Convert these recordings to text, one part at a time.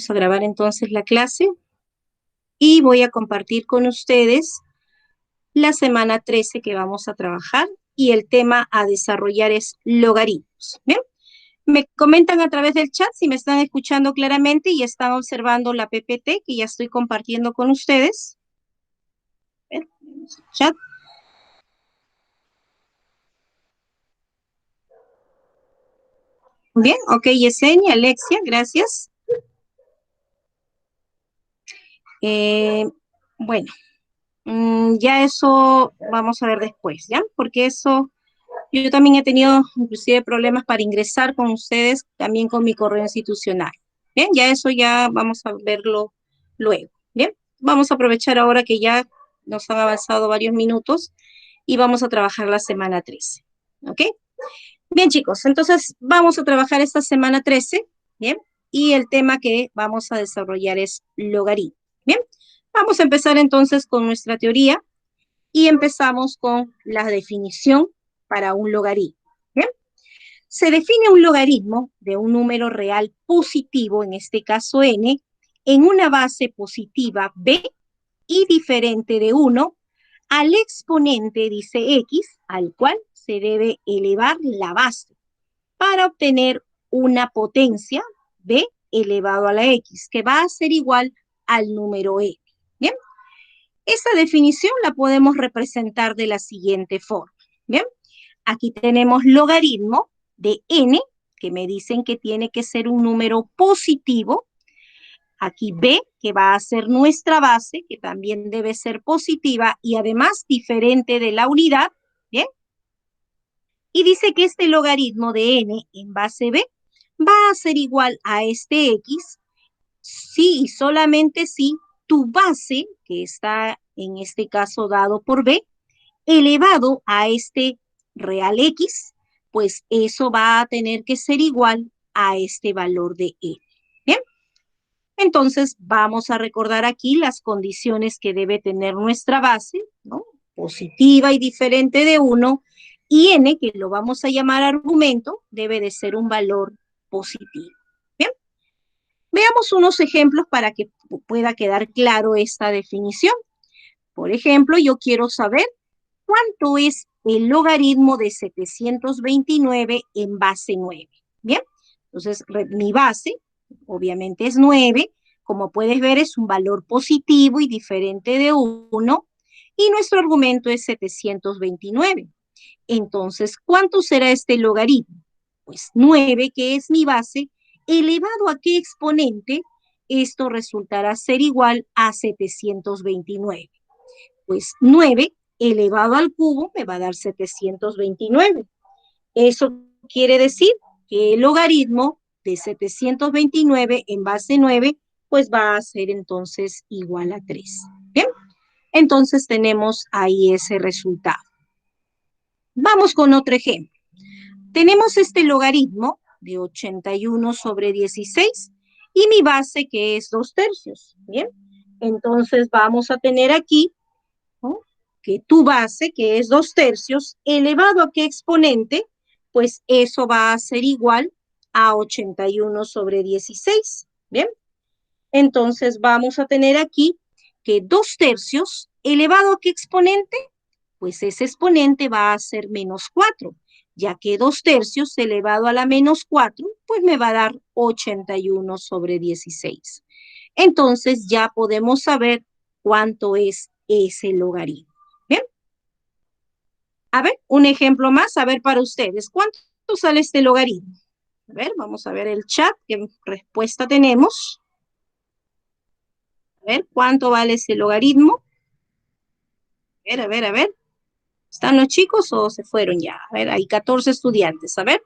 Vamos a grabar entonces la clase y voy a compartir con ustedes la semana 13 que vamos a trabajar y el tema a desarrollar es logaritmos. ¿Bien? Me comentan a través del chat si me están escuchando claramente y están observando la PPT que ya estoy compartiendo con ustedes. Bien, chat. Bien, ok, Yesenia, Alexia, gracias. Bueno, ya eso vamos a ver después, ¿ya? Porque eso, yo también he tenido inclusive problemas para ingresar con ustedes, también con mi correo institucional. Bien, ya eso ya vamos a verlo luego, ¿bien? Vamos a aprovechar ahora que ya nos han avanzado varios minutos y vamos a trabajar la semana 13, ¿ok? Bien, chicos, entonces vamos a trabajar esta semana 13, ¿bien? Y el tema que vamos a desarrollar es logaritmo, ¿bien? Vamos a empezar entonces con nuestra teoría y empezamos con la definición para un logaritmo, ¿bien? Se define un logaritmo de un número real positivo, en este caso n, en una base positiva b y diferente de 1 al exponente, dice x, al cual se debe elevar la base para obtener una potencia b elevado a la x, que va a ser igual al número n. ¿Bien? Esta definición la podemos representar de la siguiente forma. ¿Bien? Aquí tenemos logaritmo de n, que me dicen que tiene que ser un número positivo. Aquí b, que va a ser nuestra base, que también debe ser positiva y además diferente de la unidad. ¿Bien? Y dice que este logaritmo de n en base b va a ser igual a este x si y solamente si tu base, que está en este caso dado por b, elevado a este real x, pues eso va a tener que ser igual a este valor de n. ¿Bien? Entonces vamos a recordar aquí las condiciones que debe tener nuestra base, ¿no? Positiva y diferente de 1, y n, que lo vamos a llamar argumento, debe de ser un valor positivo. ¿Bien? Veamos unos ejemplos para que pueda quedar claro esta definición. Por ejemplo, yo quiero saber cuánto es el logaritmo de 729 en base 9. Bien, entonces mi base obviamente es 9. Como puedes ver, es un valor positivo y diferente de 1. Y nuestro argumento es 729. Entonces, ¿cuánto será este logaritmo? Pues 9, que es mi base, elevado a qué exponente, esto resultará ser igual a 729. Pues 9 elevado al cubo me va a dar 729. Eso quiere decir que el logaritmo de 729 en base 9, pues va a ser entonces igual a 3. ¿Bien? Entonces tenemos ahí ese resultado. Vamos con otro ejemplo. Tenemos este logaritmo de 81 sobre 16 y mi base que es 2/3. ¿Bien? Entonces vamos a tener aquí, ¿no?, que tu base, que es 2/3, elevado a qué exponente, pues eso va a ser igual a 81 sobre 16. ¿Bien? Entonces vamos a tener aquí que 2/3 elevado a qué exponente, pues ese exponente va a ser -4, ya que 2/3 elevado a la -4, pues me va a dar 81 sobre 16. Entonces ya podemos saber cuánto es ese logaritmo. ¿Bien? A ver, un ejemplo más, a ver para ustedes. ¿Cuánto sale este logaritmo? A ver, vamos a ver el chat, qué respuesta tenemos. A ver, ¿cuánto vale ese logaritmo? A ver, a ver. ¿Están los chicos o se fueron ya? A ver, hay 14 estudiantes, a ver.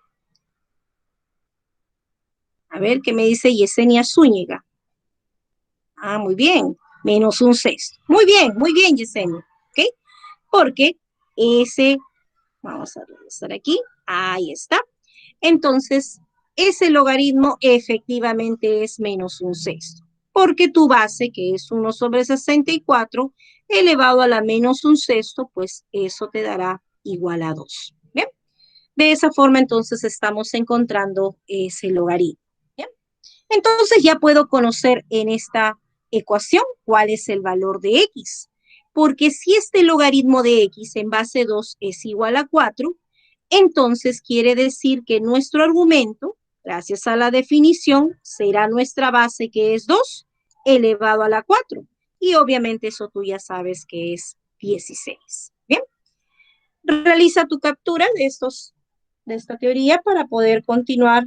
A ver, ¿qué me dice Yesenia Zúñiga? Ah, muy bien, -1/6. Muy bien, Yesenia, ¿ok? Porque ese, vamos a regresar aquí, ahí está. Entonces, ese logaritmo efectivamente es -1/6, porque tu base, que es 1 sobre 64, elevado a la -1/6, pues eso te dará igual a 2. ¿Bien? De esa forma, entonces, estamos encontrando ese logaritmo. ¿Bien? Entonces ya puedo conocer en esta ecuación cuál es el valor de x. Porque si este logaritmo de x en base 2 es igual a 4, entonces quiere decir que nuestro argumento, gracias a la definición, será nuestra base que es 2 elevado a la 4. Y obviamente eso tú ya sabes que es 16. Bien, realiza tu captura de esta teoría para poder continuar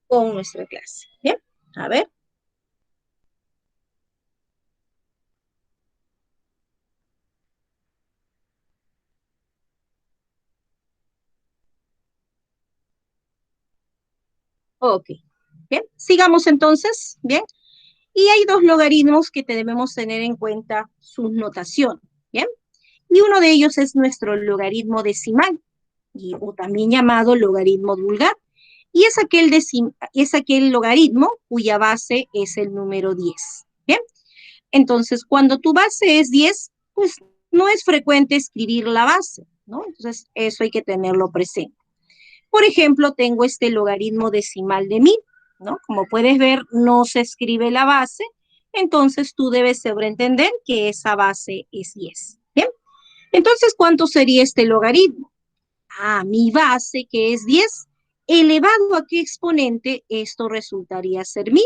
con nuestra clase. Bien, a ver. Ok, bien, sigamos entonces, bien. Y hay dos logaritmos que debemos tener en cuenta su notación, bien. Y uno de ellos es nuestro logaritmo decimal, o también llamado logaritmo vulgar. Y es aquel logaritmo cuya base es el número 10, bien. Entonces, cuando tu base es 10, pues no es frecuente escribir la base, ¿no? Entonces, eso hay que tenerlo presente. Por ejemplo, tengo este logaritmo decimal de 1000, ¿no? Como puedes ver, no se escribe la base, entonces tú debes sobreentender que esa base es 10. ¿Bien? Entonces, ¿cuánto sería este logaritmo? Mi base, que es 10, elevado a qué exponente, esto resultaría ser 1000.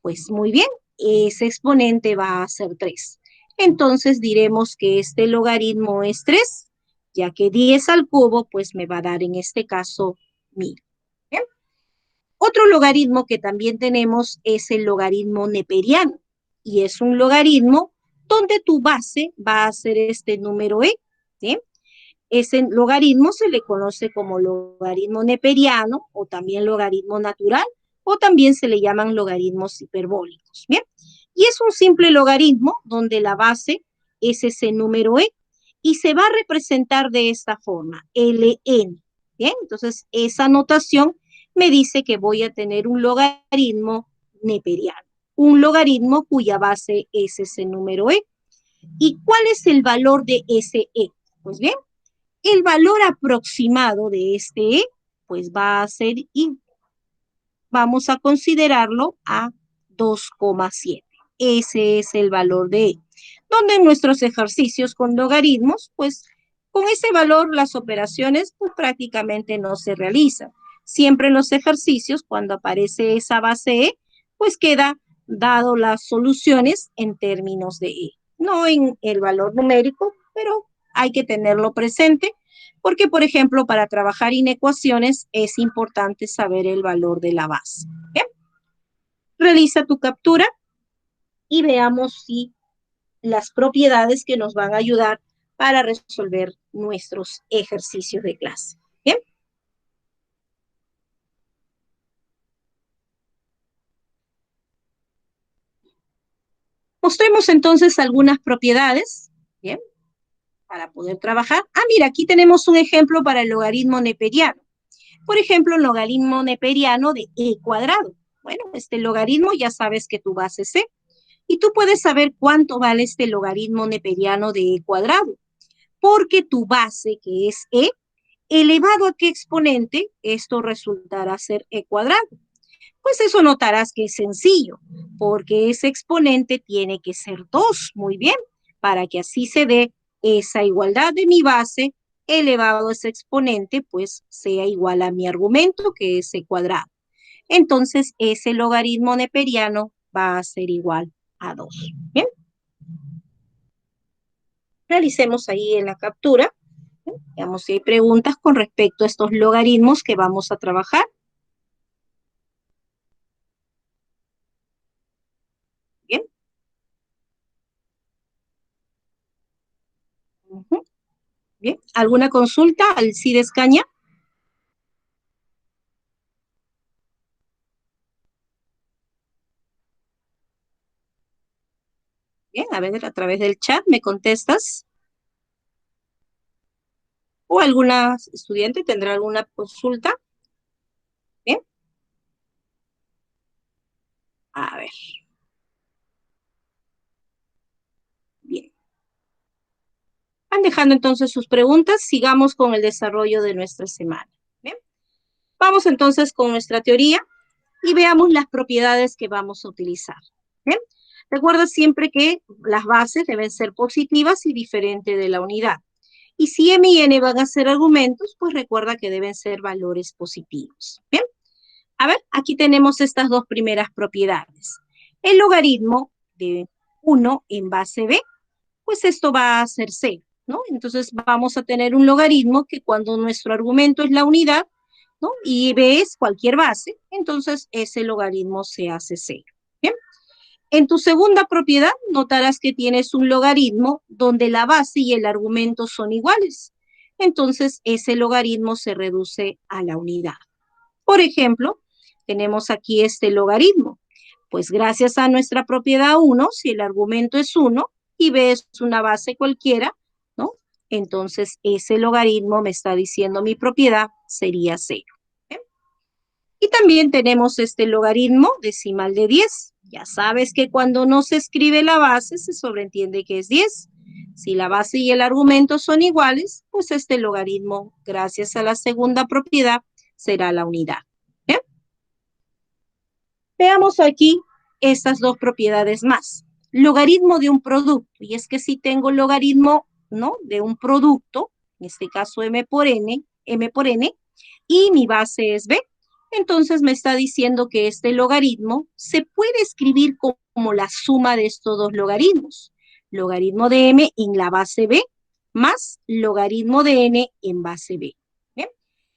Pues muy bien, ese exponente va a ser 3. Entonces diremos que este logaritmo es 3, ya que 10 al cubo, pues me va a dar en este caso 1000. ¿Bien? Otro logaritmo que también tenemos es el logaritmo neperiano, y es un logaritmo donde tu base va a ser este número e. ¿Sí? Ese logaritmo se le conoce como logaritmo neperiano o también logaritmo natural o también se le llaman logaritmos hiperbólicos. Bien, y es un simple logaritmo donde la base es ese número e y se va a representar de esta forma, ln. Bien, entonces esa notación me dice que voy a tener un logaritmo neperiano, un logaritmo cuya base es ese número e. ¿Y cuál es el valor de ese e? Pues bien, el valor aproximado de este E, pues va a ser, y vamos a considerarlo a 2,7. Ese es el valor de E. Donde en nuestros ejercicios con logaritmos, pues con ese valor las operaciones pues, prácticamente no se realizan. Siempre en los ejercicios, cuando aparece esa base E, pues queda dado las soluciones en términos de E. No en el valor numérico, pero hay que tenerlo presente porque, por ejemplo, para trabajar inecuaciones es importante saber el valor de la base. ¿Bien? Realiza tu captura y veamos si las propiedades que nos van a ayudar para resolver nuestros ejercicios de clase. ¿Bien? Mostremos entonces algunas propiedades, ¿bien? Para poder trabajar. Mira, aquí tenemos un ejemplo para el logaritmo neperiano. Por ejemplo, el logaritmo neperiano de e cuadrado. Bueno, este logaritmo ya sabes que tu base es c. Y tú puedes saber cuánto vale este logaritmo neperiano de e cuadrado, porque tu base, que es e, elevado a qué exponente, esto resultará ser e cuadrado. Pues eso notarás que es sencillo, porque ese exponente tiene que ser 2, muy bien, para que así se dé esa igualdad de mi base elevado a ese exponente, pues sea igual a mi argumento, que es e cuadrado. Entonces, ese logaritmo neperiano va a ser igual a 2. Bien, realicemos ahí en la captura. Veamos si hay preguntas con respecto a estos logaritmos que vamos a trabajar. Bien. Uh-huh. Bien. ¿Alguna consulta al CIDES Caña? Bien, a ver, a través del chat me contestas. ¿O alguna estudiante tendrá alguna consulta? Bien. A ver, bien. Van dejando entonces sus preguntas. Sigamos con el desarrollo de nuestra semana. Bien. Vamos entonces con nuestra teoría. y veamos las propiedades que vamos a utilizar. ¿Bien? Recuerda siempre que las bases deben ser positivas y diferentes de la unidad. Y si m y n van a ser argumentos, pues recuerda que deben ser valores positivos. ¿Bien? A ver, aquí tenemos estas dos primeras propiedades. El logaritmo de 1 en base b, pues esto va a ser 0, ¿no? Entonces vamos a tener un logaritmo que cuando nuestro argumento es la unidad, ¿no? Y b es cualquier base, entonces ese logaritmo se hace 0. ¿Bien? En tu segunda propiedad notarás que tienes un logaritmo donde la base y el argumento son iguales. Entonces ese logaritmo se reduce a la unidad. Por ejemplo, tenemos aquí este logaritmo. Pues gracias a nuestra propiedad 1, si el argumento es 1 y b es una base cualquiera, ¿no? Entonces ese logaritmo me está diciendo mi propiedad sería 0. ¿Bien? Y también tenemos este logaritmo decimal de 10. Ya sabes que cuando no se escribe la base se sobreentiende que es 10. Si la base y el argumento son iguales, pues este logaritmo, gracias a la segunda propiedad, será la unidad. ¿Bien? Veamos aquí estas dos propiedades más. Logaritmo de un producto, y es que si tengo logaritmo, ¿no?, de un producto, en este caso m por n, y mi base es b, entonces me está diciendo que este logaritmo se puede escribir como la suma de estos dos logaritmos. Logaritmo de m en la base b más logaritmo de n en base b. ¿Bien?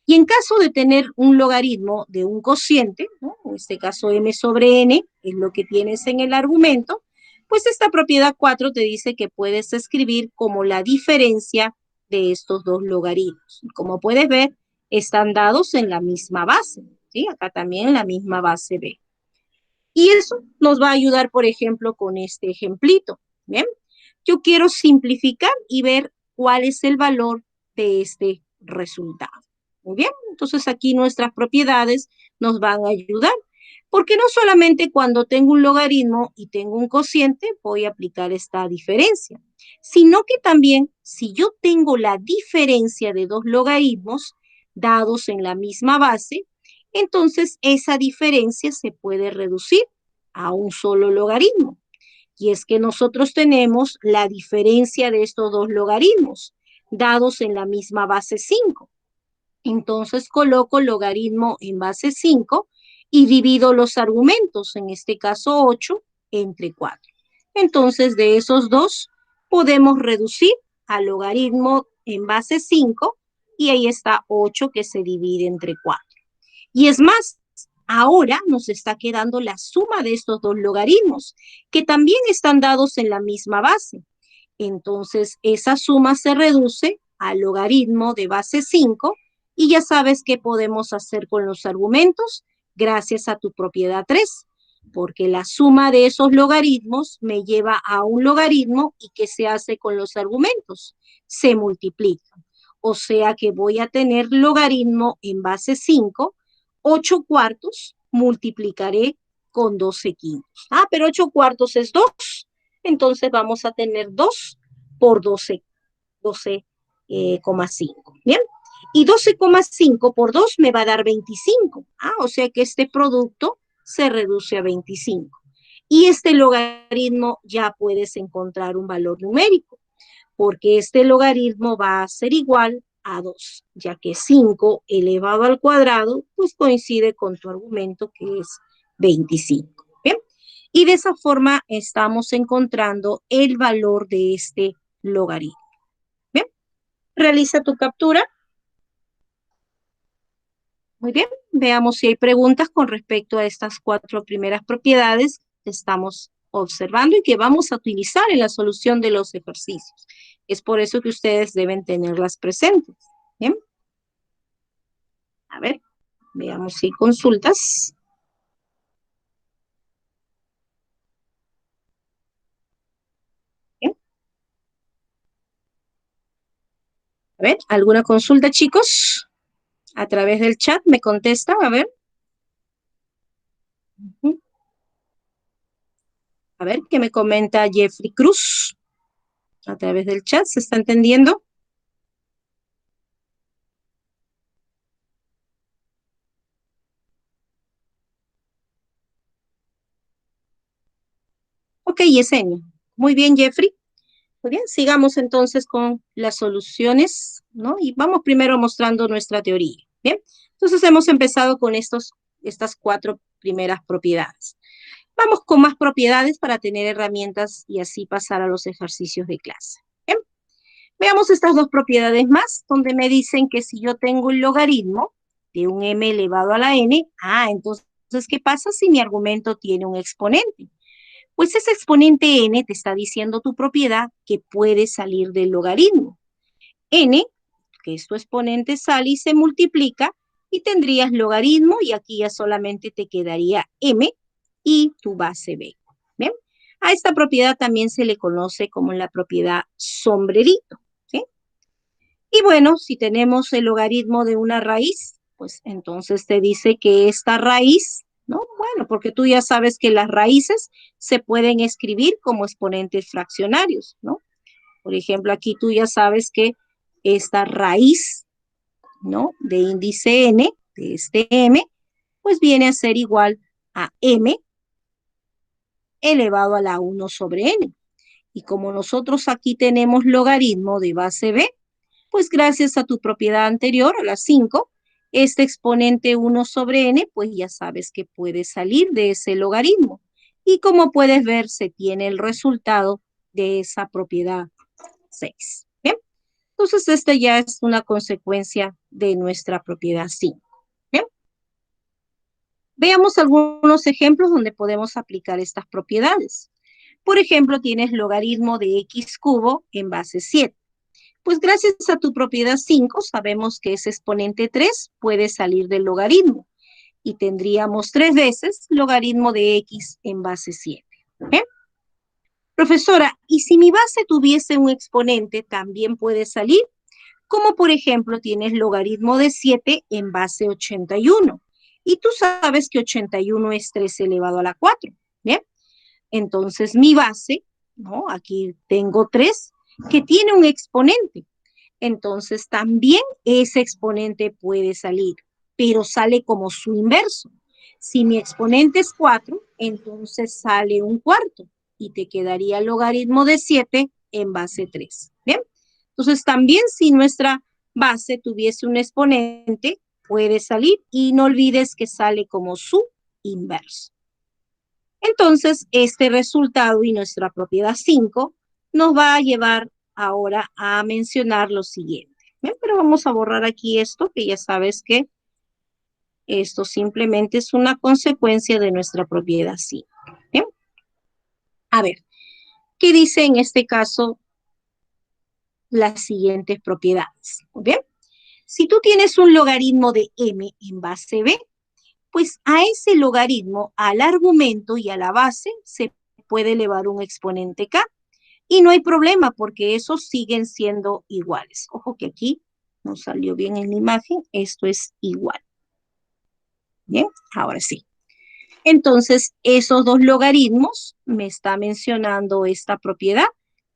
Y en caso de tener un logaritmo de un cociente, ¿no?, en este caso m sobre n, es lo que tienes en el argumento, pues esta propiedad 4 te dice que puedes escribir como la diferencia de estos dos logaritmos. Como puedes ver, están dados en la misma base, ¿sí? Acá también la misma base b. Y eso nos va a ayudar, por ejemplo, con este ejemplito. ¿Bien? Yo quiero simplificar y ver cuál es el valor de este resultado. Muy bien, entonces aquí nuestras propiedades nos van a ayudar, porque no solamente cuando tengo un logaritmo y tengo un cociente voy a aplicar esta diferencia, sino que también si yo tengo la diferencia de dos logaritmos dados en la misma base, entonces esa diferencia se puede reducir a un solo logaritmo. Y es que nosotros tenemos la diferencia de estos dos logaritmos dados en la misma base 5. Entonces coloco logaritmo en base 5 y divido los argumentos, en este caso 8, entre 4. Entonces de esos dos podemos reducir al logaritmo en base 5 y ahí está 8 que se divide entre 4. Y es más, ahora nos está quedando la suma de estos dos logaritmos, que también están dados en la misma base. Entonces, esa suma se reduce al logaritmo de base 5 y ya sabes qué podemos hacer con los argumentos gracias a tu propiedad 3, porque la suma de esos logaritmos me lleva a un logaritmo y ¿qué se hace con los argumentos? Se multiplican. O sea que voy a tener logaritmo en base 5, 8 cuartos multiplicaré con 12 quintos. Ah, pero 8 cuartos es 2. Entonces vamos a tener 2 por 12,5. ¿Bien? Y 12,5 por 2 me va a dar 25. Ah, o sea que este producto se reduce a 25. Y este logaritmo ya puedes encontrar un valor numérico, porque este logaritmo va a ser igual a 2, ya que 5 elevado al cuadrado, pues coincide con tu argumento que es 25. ¿Bien? Y de esa forma estamos encontrando el valor de este logaritmo. ¿Bien? Realiza tu captura. Muy bien, veamos si hay preguntas con respecto a estas 4 primeras propiedades que estamos observando y que vamos a utilizar en la solución de los ejercicios. Es por eso que ustedes deben tenerlas presentes. Bien. A ver, veamos si hay consultas. Bien. A ver, ¿alguna consulta, chicos? A través del chat me contesta, a ver. A ver, ¿qué me comenta Jeffrey Cruz? A través del chat, ¿se está entendiendo? Ok, Yesenia. Muy bien, Jeffrey. Muy bien, sigamos entonces con las soluciones, ¿no? Y vamos primero mostrando nuestra teoría. Bien, entonces hemos empezado con estas cuatro primeras propiedades. Vamos con más propiedades para tener herramientas y así pasar a los ejercicios de clase. Bien, veamos estas dos propiedades más, donde me dicen que si yo tengo el logaritmo de un m elevado a la n, entonces, ¿qué pasa si mi argumento tiene un exponente? Pues ese exponente n te está diciendo tu propiedad que puede salir del logaritmo. N, que es tu exponente, sale y se multiplica y tendrías logaritmo y aquí ya solamente te quedaría m y tu base b. ¿Bien? A esta propiedad también se le conoce como la propiedad sombrerito. ¿Sí? Y bueno, si tenemos el logaritmo de una raíz, pues entonces te dice que esta raíz, ¿no? Bueno, porque tú ya sabes que las raíces se pueden escribir como exponentes fraccionarios, ¿no? Por ejemplo, aquí tú ya sabes que esta raíz, ¿no? De índice n, de este m, pues viene a ser igual a m elevado a la 1 sobre n. Y como nosotros aquí tenemos logaritmo de base b, pues gracias a tu propiedad anterior, a la 5, este exponente 1 sobre n, pues ya sabes que puede salir de ese logaritmo. Y como puedes ver, se tiene el resultado de esa propiedad 6. ¿Bien? Entonces, esta ya es una consecuencia de nuestra propiedad 5. ¿Bien? Veamos algunos ejemplos donde podemos aplicar estas propiedades. Por ejemplo, tienes logaritmo de x cubo en base 7. Pues gracias a tu propiedad 5 sabemos que ese exponente 3 puede salir del logaritmo y tendríamos 3 veces logaritmo de x en base 7. ¿Eh? Profesora, ¿y si mi base tuviese un exponente también puede salir? Como por ejemplo tienes logaritmo de 7 en base 81 y tú sabes que 81 es 3 elevado a la 4. ¿Bien? Entonces mi base, ¿no? Aquí tengo 3 que tiene un exponente. Entonces también ese exponente puede salir, pero sale como su inverso. Si mi exponente es 4, entonces sale un cuarto y te quedaría el logaritmo de 7 en base 3. ¿Bien? Entonces también si nuestra base tuviese un exponente, puede salir y no olvides que sale como su inverso. Entonces, este resultado y nuestra propiedad 5 nos va a llevar ahora a mencionar lo siguiente. ¿Bien? Pero vamos a borrar aquí esto, que ya sabes que esto simplemente es una consecuencia de nuestra propiedad 5. ¿Bien? A ver, ¿qué dice en este caso las siguientes propiedades? Bien, si tú tienes un logaritmo de m en base b, pues a ese logaritmo, al argumento y a la base, se puede elevar un exponente k. Y no hay problema porque esos siguen siendo iguales. Ojo que aquí no salió bien en la imagen, esto es igual. Bien, ahora sí. Entonces, esos dos logaritmos, me está mencionando esta propiedad,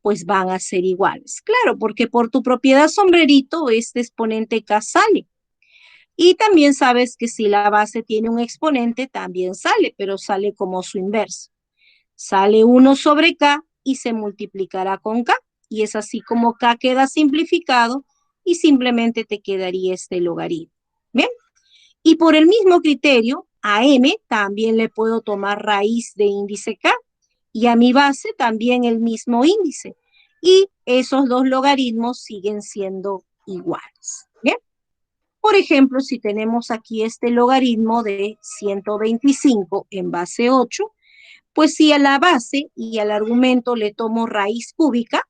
pues van a ser iguales. Claro, porque por tu propiedad sombrerito, este exponente k sale. Y también sabes que si la base tiene un exponente, también sale, pero sale como su inverso. Sale 1 sobre k y se multiplicará con k. Y es así como k queda simplificado y simplemente te quedaría este logaritmo. ¿Bien? Y por el mismo criterio, a m también le puedo tomar raíz de índice k y a mi base también el mismo índice. Y esos dos logaritmos siguen siendo iguales. ¿Bien? Por ejemplo, si tenemos aquí este logaritmo de 125 en base 8, pues si a la base y al argumento le tomo raíz cúbica,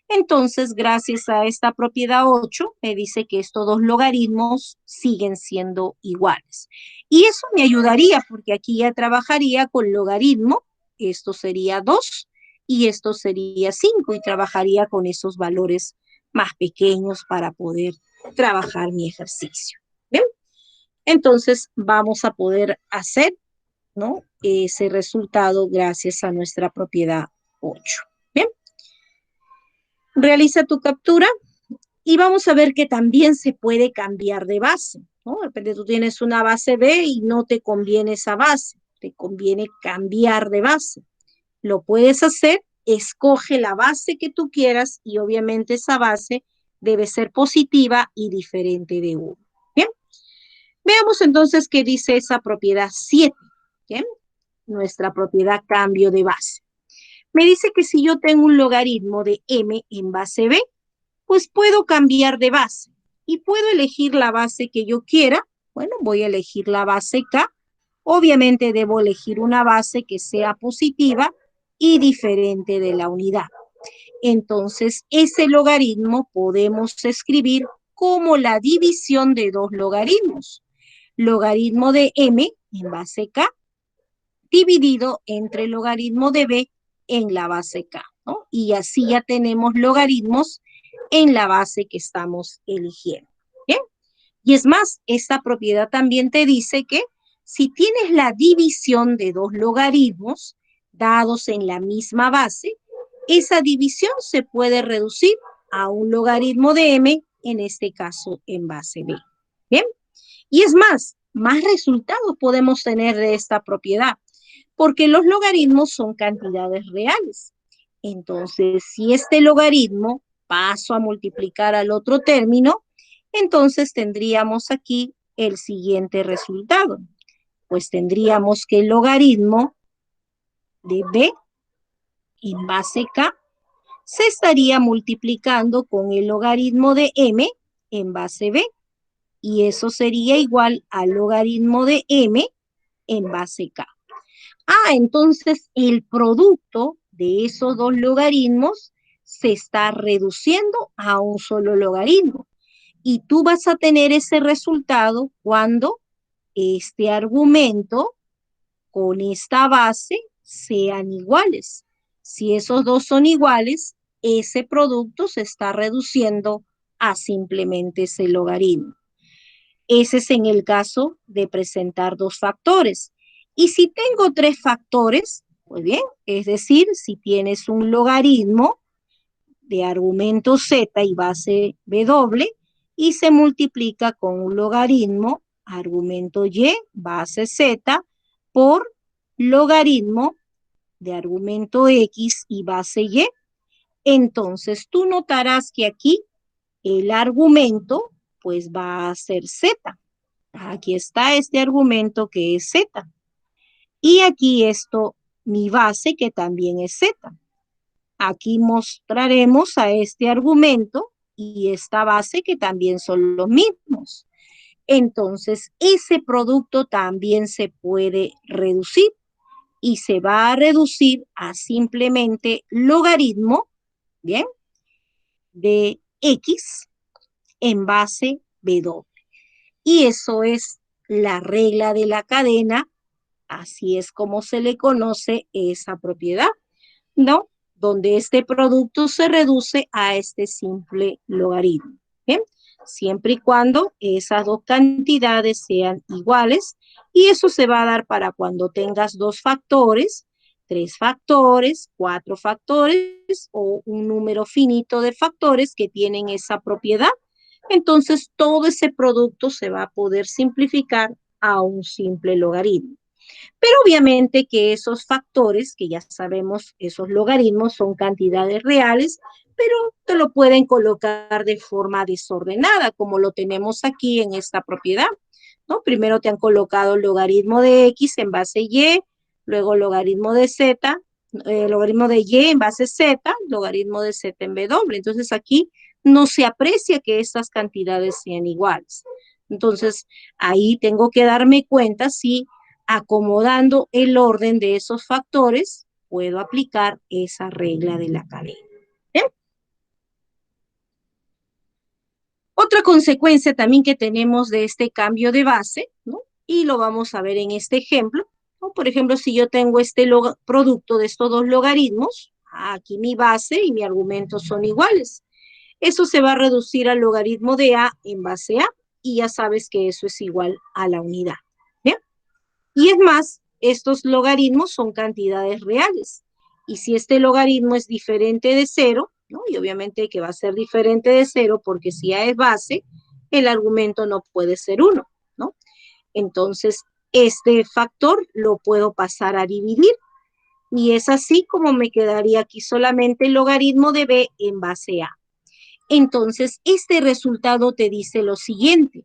entonces gracias a esta propiedad 8 me dice que estos dos logaritmos siguen siendo iguales. Y eso me ayudaría porque aquí ya trabajaría con logaritmo, esto sería 2 y esto sería 5 y trabajaría con esos valores más pequeños para poder trabajar mi ejercicio. ¿Bien? Entonces vamos a poder hacer, ¿no?, ese resultado gracias a nuestra propiedad 8. Bien, realiza tu captura y vamos a ver que también se puede cambiar de base, ¿no? De repente tú tienes una base B y no te conviene esa base, te conviene cambiar de base. lo puedes hacer, escoge la base que tú quieras y obviamente esa base debe ser positiva y diferente de 1. Bien, veamos entonces qué dice esa propiedad 7. Bien, nuestra propiedad cambio de base. Me dice que si yo tengo un logaritmo de m en base b, pues puedo cambiar de base y puedo elegir la base que yo quiera. Bueno, voy a elegir la base k. Obviamente debo elegir una base que sea positiva y diferente de la unidad. Entonces, ese logaritmo podemos escribir como la división de dos logaritmos. Logaritmo de m en base k dividido entre el logaritmo de b en la base k, ¿no? Y así ya tenemos logaritmos en la base que estamos eligiendo. ¿Bien? Y es más, esta propiedad también te dice que si tienes la división de dos logaritmos dados en la misma base, esa división se puede reducir a un logaritmo de m, en este caso en base b. ¿Bien? Y es más resultados podemos tener de esta propiedad, porque los logaritmos son cantidades reales. Entonces, si este logaritmo paso a multiplicar al otro término, entonces tendríamos aquí el siguiente resultado. Pues tendríamos que el logaritmo de b en base k se estaría multiplicando con el logaritmo de m en base b. Y eso sería igual al logaritmo de m en base k. Entonces el producto de esos dos logaritmos se está reduciendo a un solo logaritmo. Y tú vas a tener ese resultado cuando este argumento con esta base sean iguales. Si esos dos son iguales, ese producto se está reduciendo a simplemente ese logaritmo. Ese es en el caso de presentar dos factores. Y si tengo tres factores, pues bien, es decir, si tienes un logaritmo de argumento z y base w y se multiplica con un logaritmo argumento y base z por logaritmo de argumento x y base y, entonces tú notarás que aquí el argumento pues va a ser z. Aquí está este argumento que es z. Y aquí esto, mi base que también es z. Aquí mostraremos a este argumento y esta base que también son los mismos. Entonces, ese producto también se puede reducir y se va a reducir a simplemente logaritmo, ¿bien? De x en base w. Y eso es la regla de la cadena, así es como se le conoce esa propiedad, ¿no? Donde este producto se reduce a este simple logaritmo, ¿bien? Siempre y cuando esas dos cantidades sean iguales, y eso se va a dar para cuando tengas dos factores, tres factores, cuatro factores o un número finito de factores que tienen esa propiedad. Entonces, todo ese producto se va a poder simplificar a un simple logaritmo. Pero obviamente que esos factores, que ya sabemos, esos logaritmos son cantidades reales, pero te lo pueden colocar de forma desordenada, como lo tenemos aquí en esta propiedad, ¿no? Primero te han colocado el logaritmo de x en base y, luego logaritmo de z, logaritmo de y en base z, logaritmo de z en w. Entonces aquí no se aprecia que estas cantidades sean iguales. Entonces ahí tengo que darme cuenta si acomodando el orden de esos factores puedo aplicar esa regla de la cadena. ¿Bien? Otra consecuencia también que tenemos de este cambio de base, ¿no? Y lo vamos a ver en este ejemplo, ¿no? Por ejemplo, si yo tengo este producto de estos dos logaritmos, aquí mi base y mi argumento son iguales. Eso se va a reducir al logaritmo de a en base a, y ya sabes que eso es igual a la unidad. ¿Bien? Y es más, estos logaritmos son cantidades reales. Y si este logaritmo es diferente de cero, ¿no? Y obviamente que va a ser diferente de cero porque si A es base, el argumento no puede ser 1, ¿no? Entonces, este factor lo puedo pasar a dividir Y es así como me quedaría aquí solamente el logaritmo de b en base a. Entonces, este resultado te dice lo siguiente,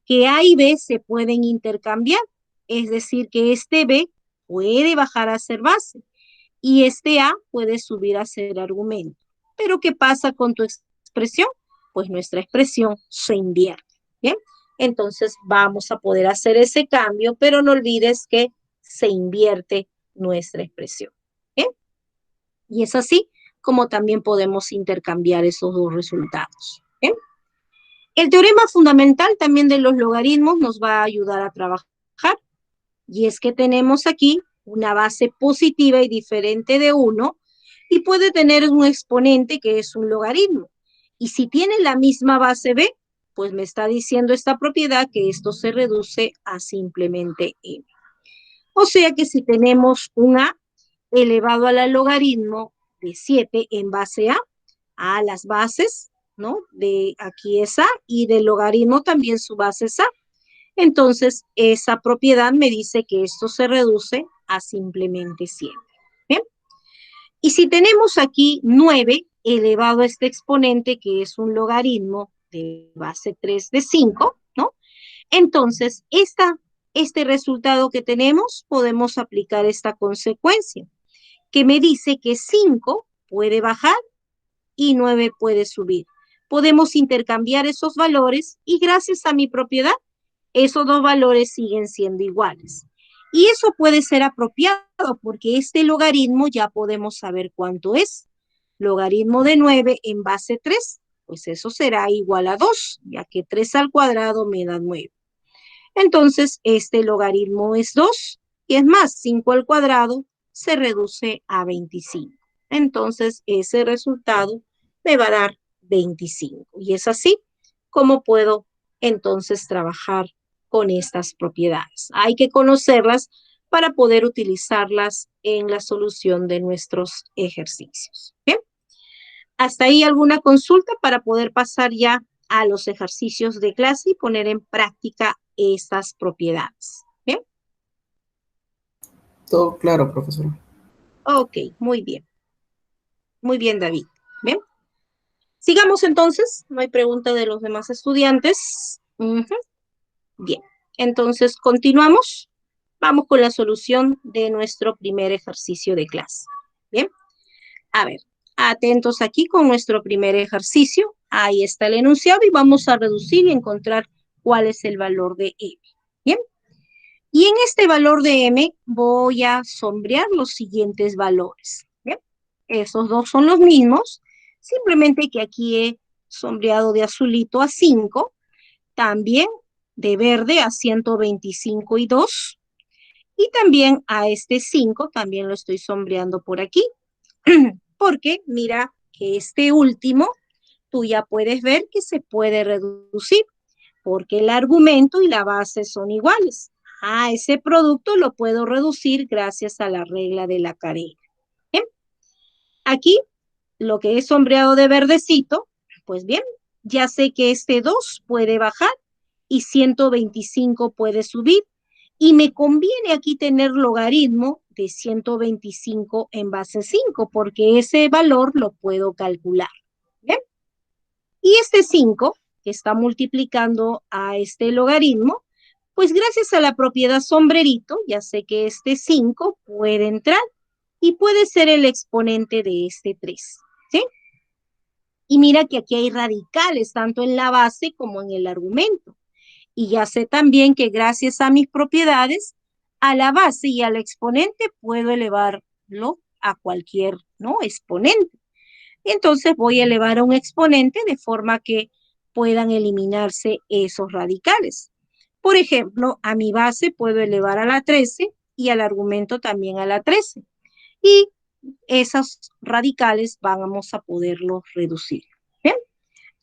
que a y b se pueden intercambiar, es decir, que este b puede bajar a ser base y este a puede subir a ser argumento. Pero ¿qué pasa con tu expresión? Pues nuestra expresión se invierte, ¿bien? Entonces vamos a poder hacer ese cambio, pero no olvides que se invierte nuestra expresión, ¿bien? Y es así como también podemos intercambiar esos dos resultados, ¿bien? El teorema fundamental también de los logaritmos nos va a ayudar a trabajar, y es que tenemos aquí una base positiva y diferente de 1 y puede tener un exponente que es un logaritmo. Y si tiene la misma base b, pues me está diciendo esta propiedad que esto se reduce a simplemente m. O sea que si tenemos un a elevado a la logaritmo de 7 en base a las bases, ¿no? De aquí es a, y del logaritmo también su base es a. Entonces, esa propiedad me dice que esto se reduce a simplemente 7. ¿Bien? Y si tenemos aquí 9 elevado a este exponente, que es un logaritmo de base 3 de 5, ¿no? Entonces, este resultado que tenemos, podemos aplicar esta consecuencia, que me dice que 5 puede bajar y 9 puede subir. Podemos intercambiar esos valores y gracias a mi propiedad, esos dos valores siguen siendo iguales. Y eso puede ser apropiado porque este logaritmo ya podemos saber cuánto es. Logaritmo de 9 en base 3, pues eso será igual a 2, ya que 3 al cuadrado me da 9. Entonces, este logaritmo es 2, y es más, 5 al cuadrado se reduce a 25. Entonces, ese resultado me va a dar 25. Y es así como puedo entonces trabajar con estas propiedades. Hay que conocerlas para poder utilizarlas en la solución de nuestros ejercicios. ¿Bien? Hasta ahí alguna consulta para poder pasar ya a los ejercicios de clase y poner en práctica estas propiedades. ¿Bien? Todo claro, profesor. Ok, muy bien. Muy bien, David. ¿Bien? Sigamos entonces. No hay pregunta de los demás estudiantes. Bien. Entonces, continuamos. Vamos con la solución de nuestro primer ejercicio de clase. Bien. A ver, atentos aquí con nuestro primer ejercicio. Ahí está el enunciado y vamos a reducir y encontrar cuál es el valor de m. Bien. Y en este valor de m voy a sombrear los siguientes valores. ¿Bien? Esos dos son los mismos, simplemente que aquí he sombreado de azulito a 5, también de verde a 125 y 2, y también a este 5 también lo estoy sombreando por aquí, porque mira que este último tú ya puedes ver que se puede reducir, porque el argumento y la base son iguales. Ese producto lo puedo reducir gracias a la regla de la cadena. ¿Bien? Aquí, lo que he sombreado de verdecito, pues bien, ya sé que este 2 puede bajar y 125 puede subir. Y me conviene aquí tener logaritmo de 125 en base 5, porque ese valor lo puedo calcular. ¿Bien? Y este 5, que está multiplicando a este logaritmo, pues gracias a la propiedad sombrerito, ya sé que este 5 puede entrar y puede ser el exponente de este 3, ¿sí? Y mira que aquí hay radicales, tanto en la base como en el argumento. Y ya sé también que gracias a mis propiedades, a la base y al exponente puedo elevarlo a cualquier, ¿no?, exponente. Entonces voy a elevar a un exponente de forma que puedan eliminarse esos radicales. Por ejemplo, a mi base puedo elevar a la 13 y al argumento también a la 13. Y esos radicales vamos a poderlos reducir. ¿Bien?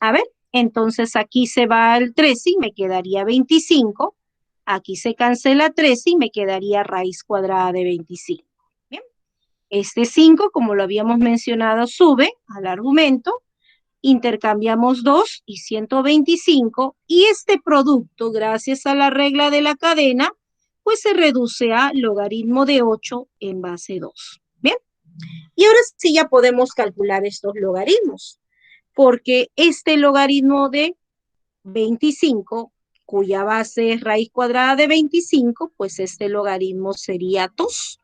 A ver, entonces aquí se va el 13 y me quedaría 25. Aquí se cancela 13 y me quedaría raíz cuadrada de 25. Bien. Este 5, como lo habíamos mencionado, sube al argumento, intercambiamos 2 y 125, y este producto, gracias a la regla de la cadena, pues se reduce a logaritmo de 8 en base 2. Bien, Y ahora sí ya podemos calcular estos logaritmos, porque este logaritmo de 25, cuya base es raíz cuadrada de 25, pues este logaritmo sería 2,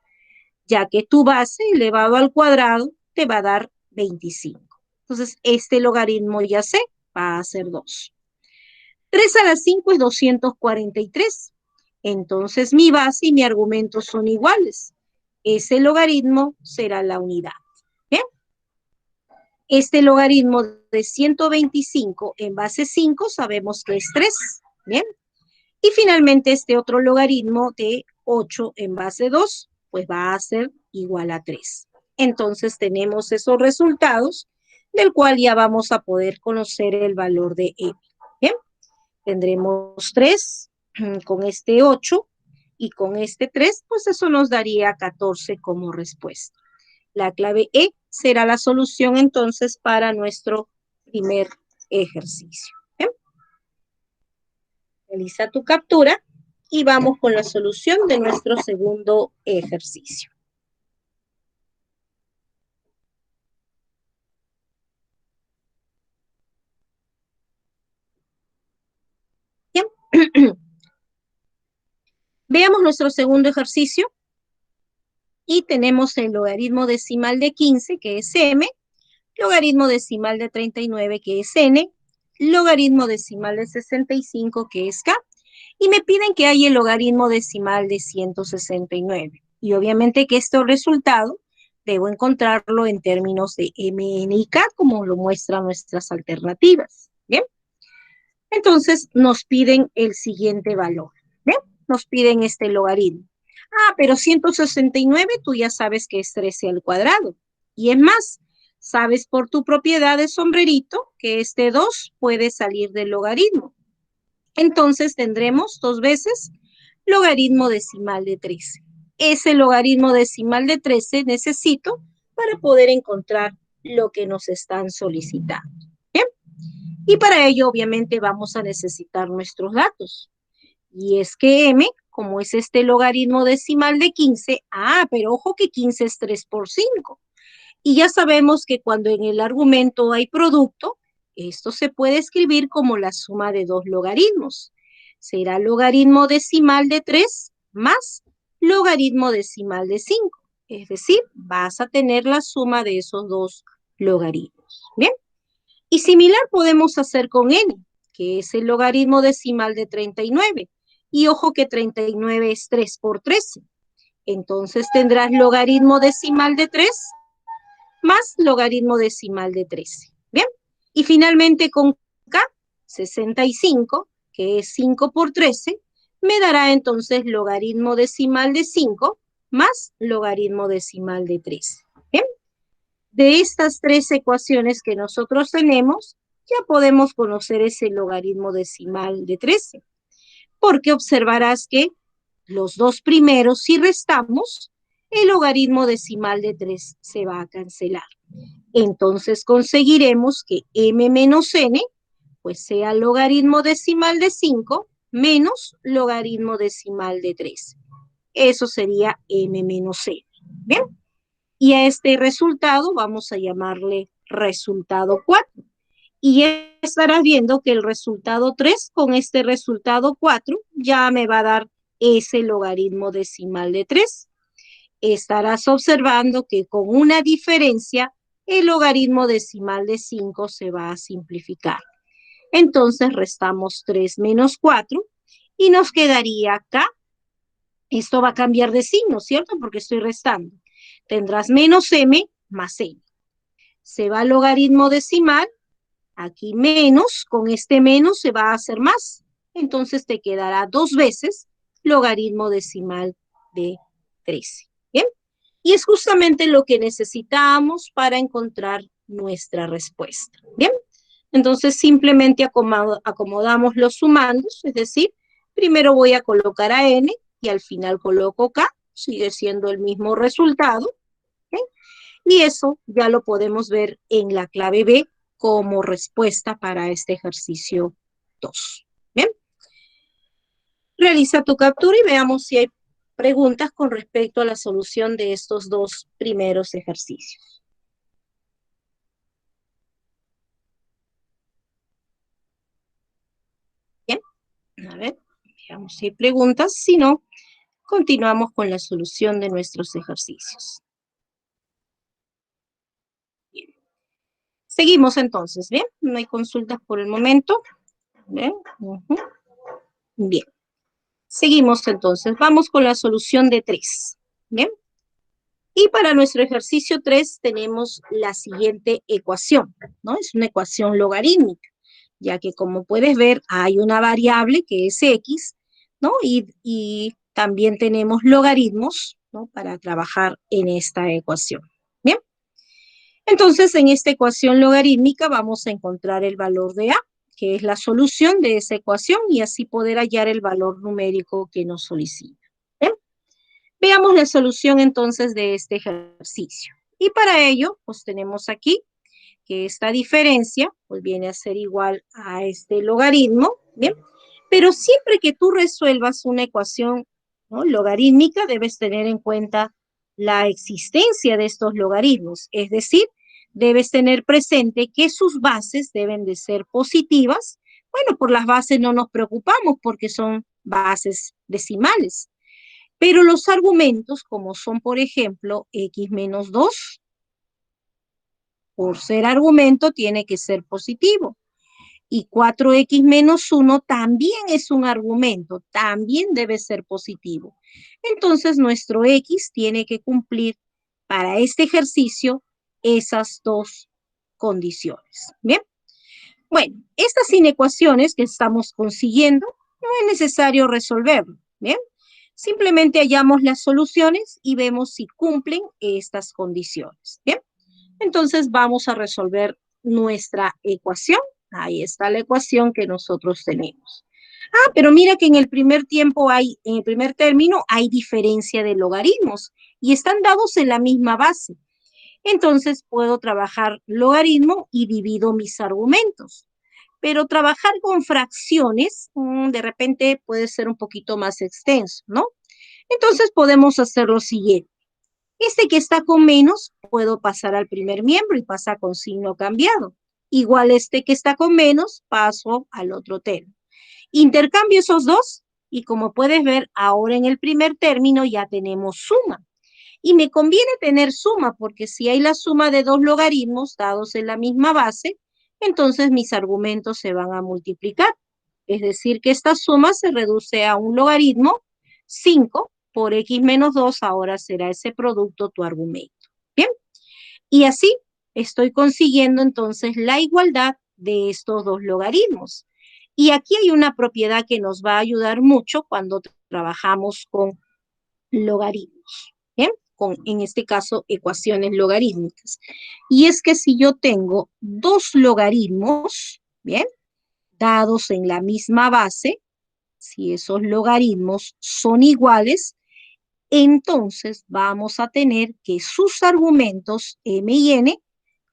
ya que tu base elevado al cuadrado te va a dar 25. Entonces, este logaritmo ya sé, va a ser 2. 3 a la 5 es 243. Entonces, mi base y mi argumento son iguales. Ese logaritmo será la unidad. ¿Bien? Este logaritmo de 125 en base 5 sabemos que es 3. ¿Bien? Y finalmente este otro logaritmo de 8 en base 2, pues va a ser igual a 3. Entonces tenemos esos resultados del cual ya vamos a poder conocer el valor de m. Bien, tendremos 3 con este 8 y con este 3, pues eso nos daría 14 como respuesta. La clave E será la solución entonces para nuestro primer ejercicio. ¿Bien? Realiza tu captura y vamos con la solución de nuestro segundo ejercicio. Bien. Veamos nuestro segundo ejercicio y tenemos el logaritmo decimal de 15, que es m, logaritmo decimal de 39, que es n, logaritmo decimal de 65, que es k, y me piden que haya el logaritmo decimal de 169. Y obviamente que este resultado debo encontrarlo en términos de m, n y k, como lo muestran nuestras alternativas. ¿Bien? Entonces nos piden el siguiente valor. ¿Bien? Nos piden este logaritmo. Ah, pero 169 tú ya sabes que es 13 al cuadrado. Y es más, sabes por tu propiedad de sombrerito que este 2 puede salir del logaritmo. Entonces tendremos 2 veces logaritmo decimal de 13. Ese logaritmo decimal de 13 necesito para poder encontrar lo que nos están solicitando. ¿Bien? Y para ello, obviamente, vamos a necesitar nuestros datos. Y es que m, como es este logaritmo decimal de 15, pero ojo que 15 es 3 por 5. Y ya sabemos que cuando en el argumento hay producto, esto se puede escribir como la suma de dos logaritmos. Será logaritmo decimal de 3 más logaritmo decimal de 5. Es decir, vas a tener la suma de esos dos logaritmos. ¿Bien? Y similar podemos hacer con n, que es el logaritmo decimal de 39. Y ojo que 39 es 3 por 13. Entonces tendrás logaritmo decimal de 3 más logaritmo decimal de 13. ¿Bien? Y finalmente con k, 65, que es 5 por 13, me dará entonces logaritmo decimal de 5 más logaritmo decimal de 13. ¿Bien? De estas tres ecuaciones que nosotros tenemos, ya podemos conocer ese logaritmo decimal de 13, porque observarás que los dos primeros, si restamos, el logaritmo decimal de 3 se va a cancelar. Entonces conseguiremos que m menos n, pues sea logaritmo decimal de 5 menos logaritmo decimal de 3. Eso sería m menos n. ¿Bien? Y a este resultado vamos a llamarle resultado 4. Y ya estarás viendo que el resultado 3 con este resultado 4 ya me va a dar ese logaritmo decimal de 3. Estarás observando que con una diferencia el logaritmo decimal de 5 se va a simplificar. Entonces restamos 3 menos 4 y nos quedaría acá. Esto va a cambiar de signo, ¿cierto? Porque estoy restando. Tendrás menos m más n. Se va al logaritmo decimal, aquí menos, con este menos se va a hacer más. Entonces te quedará 2 veces logaritmo decimal de 13. ¿Bien? Y es justamente lo que necesitamos para encontrar nuestra respuesta. ¿Bien? Entonces simplemente acomodamos los sumandos, es decir, primero voy a colocar a n y al final coloco k, sigue siendo el mismo resultado. ¿Okay? Y eso ya lo podemos ver en la clave B como respuesta para este ejercicio 2. ¿Bien? Realiza tu captura y veamos si hay preguntas con respecto a la solución de estos dos primeros ejercicios. Bien, a ver, veamos si hay preguntas. Si no, continuamos con la solución de nuestros ejercicios. Bien. Seguimos entonces, ¿bien? No hay consultas por el momento. ¿Bien? Bien. Seguimos entonces. Vamos con la solución de 3. ¿Bien? Y para nuestro ejercicio 3 tenemos la siguiente ecuación, ¿no? Es una ecuación logarítmica, ya que como puedes ver hay una variable que es x, ¿no? Y también tenemos logaritmos, ¿no? Para trabajar en esta ecuación. Bien. Entonces, en esta ecuación logarítmica vamos a encontrar el valor de a, que es la solución de esa ecuación, y así poder hallar el valor numérico que nos solicita. ¿Bien? Veamos la solución entonces de este ejercicio. Y para ello, pues tenemos aquí que esta diferencia pues viene a ser igual a este logaritmo, ¿bien? Pero siempre que tú resuelvas una ecuación, ¿no?, logarítmica, debes tener en cuenta la existencia de estos logaritmos, es decir, debes tener presente que sus bases deben de ser positivas. Bueno, por las bases no nos preocupamos porque son bases decimales, pero los argumentos, como son, por ejemplo, x menos 2, por ser argumento, tiene que ser positivo. Y 4x menos 1 también es un argumento, también debe ser positivo. Entonces, nuestro x tiene que cumplir para este ejercicio esas dos condiciones. Bien. Bueno, estas inecuaciones que estamos consiguiendo, no es necesario resolverlo. Bien. Simplemente hallamos las soluciones y vemos si cumplen estas condiciones. Bien. Entonces vamos a resolver nuestra ecuación. Ahí está la ecuación que nosotros tenemos. Ah, pero mira que en el primer término hay diferencia de logaritmos y están dados en la misma base. Entonces puedo trabajar logaritmo y divido mis argumentos. Pero trabajar con fracciones, de repente puede ser un poquito más extenso, ¿no? Entonces podemos hacer lo siguiente. Este que está con menos, puedo pasar al primer miembro y pasa con signo cambiado. Igual este que está con menos, paso al otro término. Intercambio esos dos y como puedes ver, ahora en el primer término ya tenemos suma. Y me conviene tener suma porque si hay la suma de dos logaritmos dados en la misma base, entonces mis argumentos se van a multiplicar. Es decir, que esta suma se reduce a un logaritmo, 5 por x menos 2, ahora será ese producto tu argumento. Bien, y así estoy consiguiendo entonces la igualdad de estos dos logaritmos. Y aquí hay una propiedad que nos va a ayudar mucho cuando trabajamos con logaritmos. Bien, en este caso ecuaciones logarítmicas. Y es que si yo tengo dos logaritmos, bien, dados en la misma base, si esos logaritmos son iguales, entonces vamos a tener que sus argumentos m y n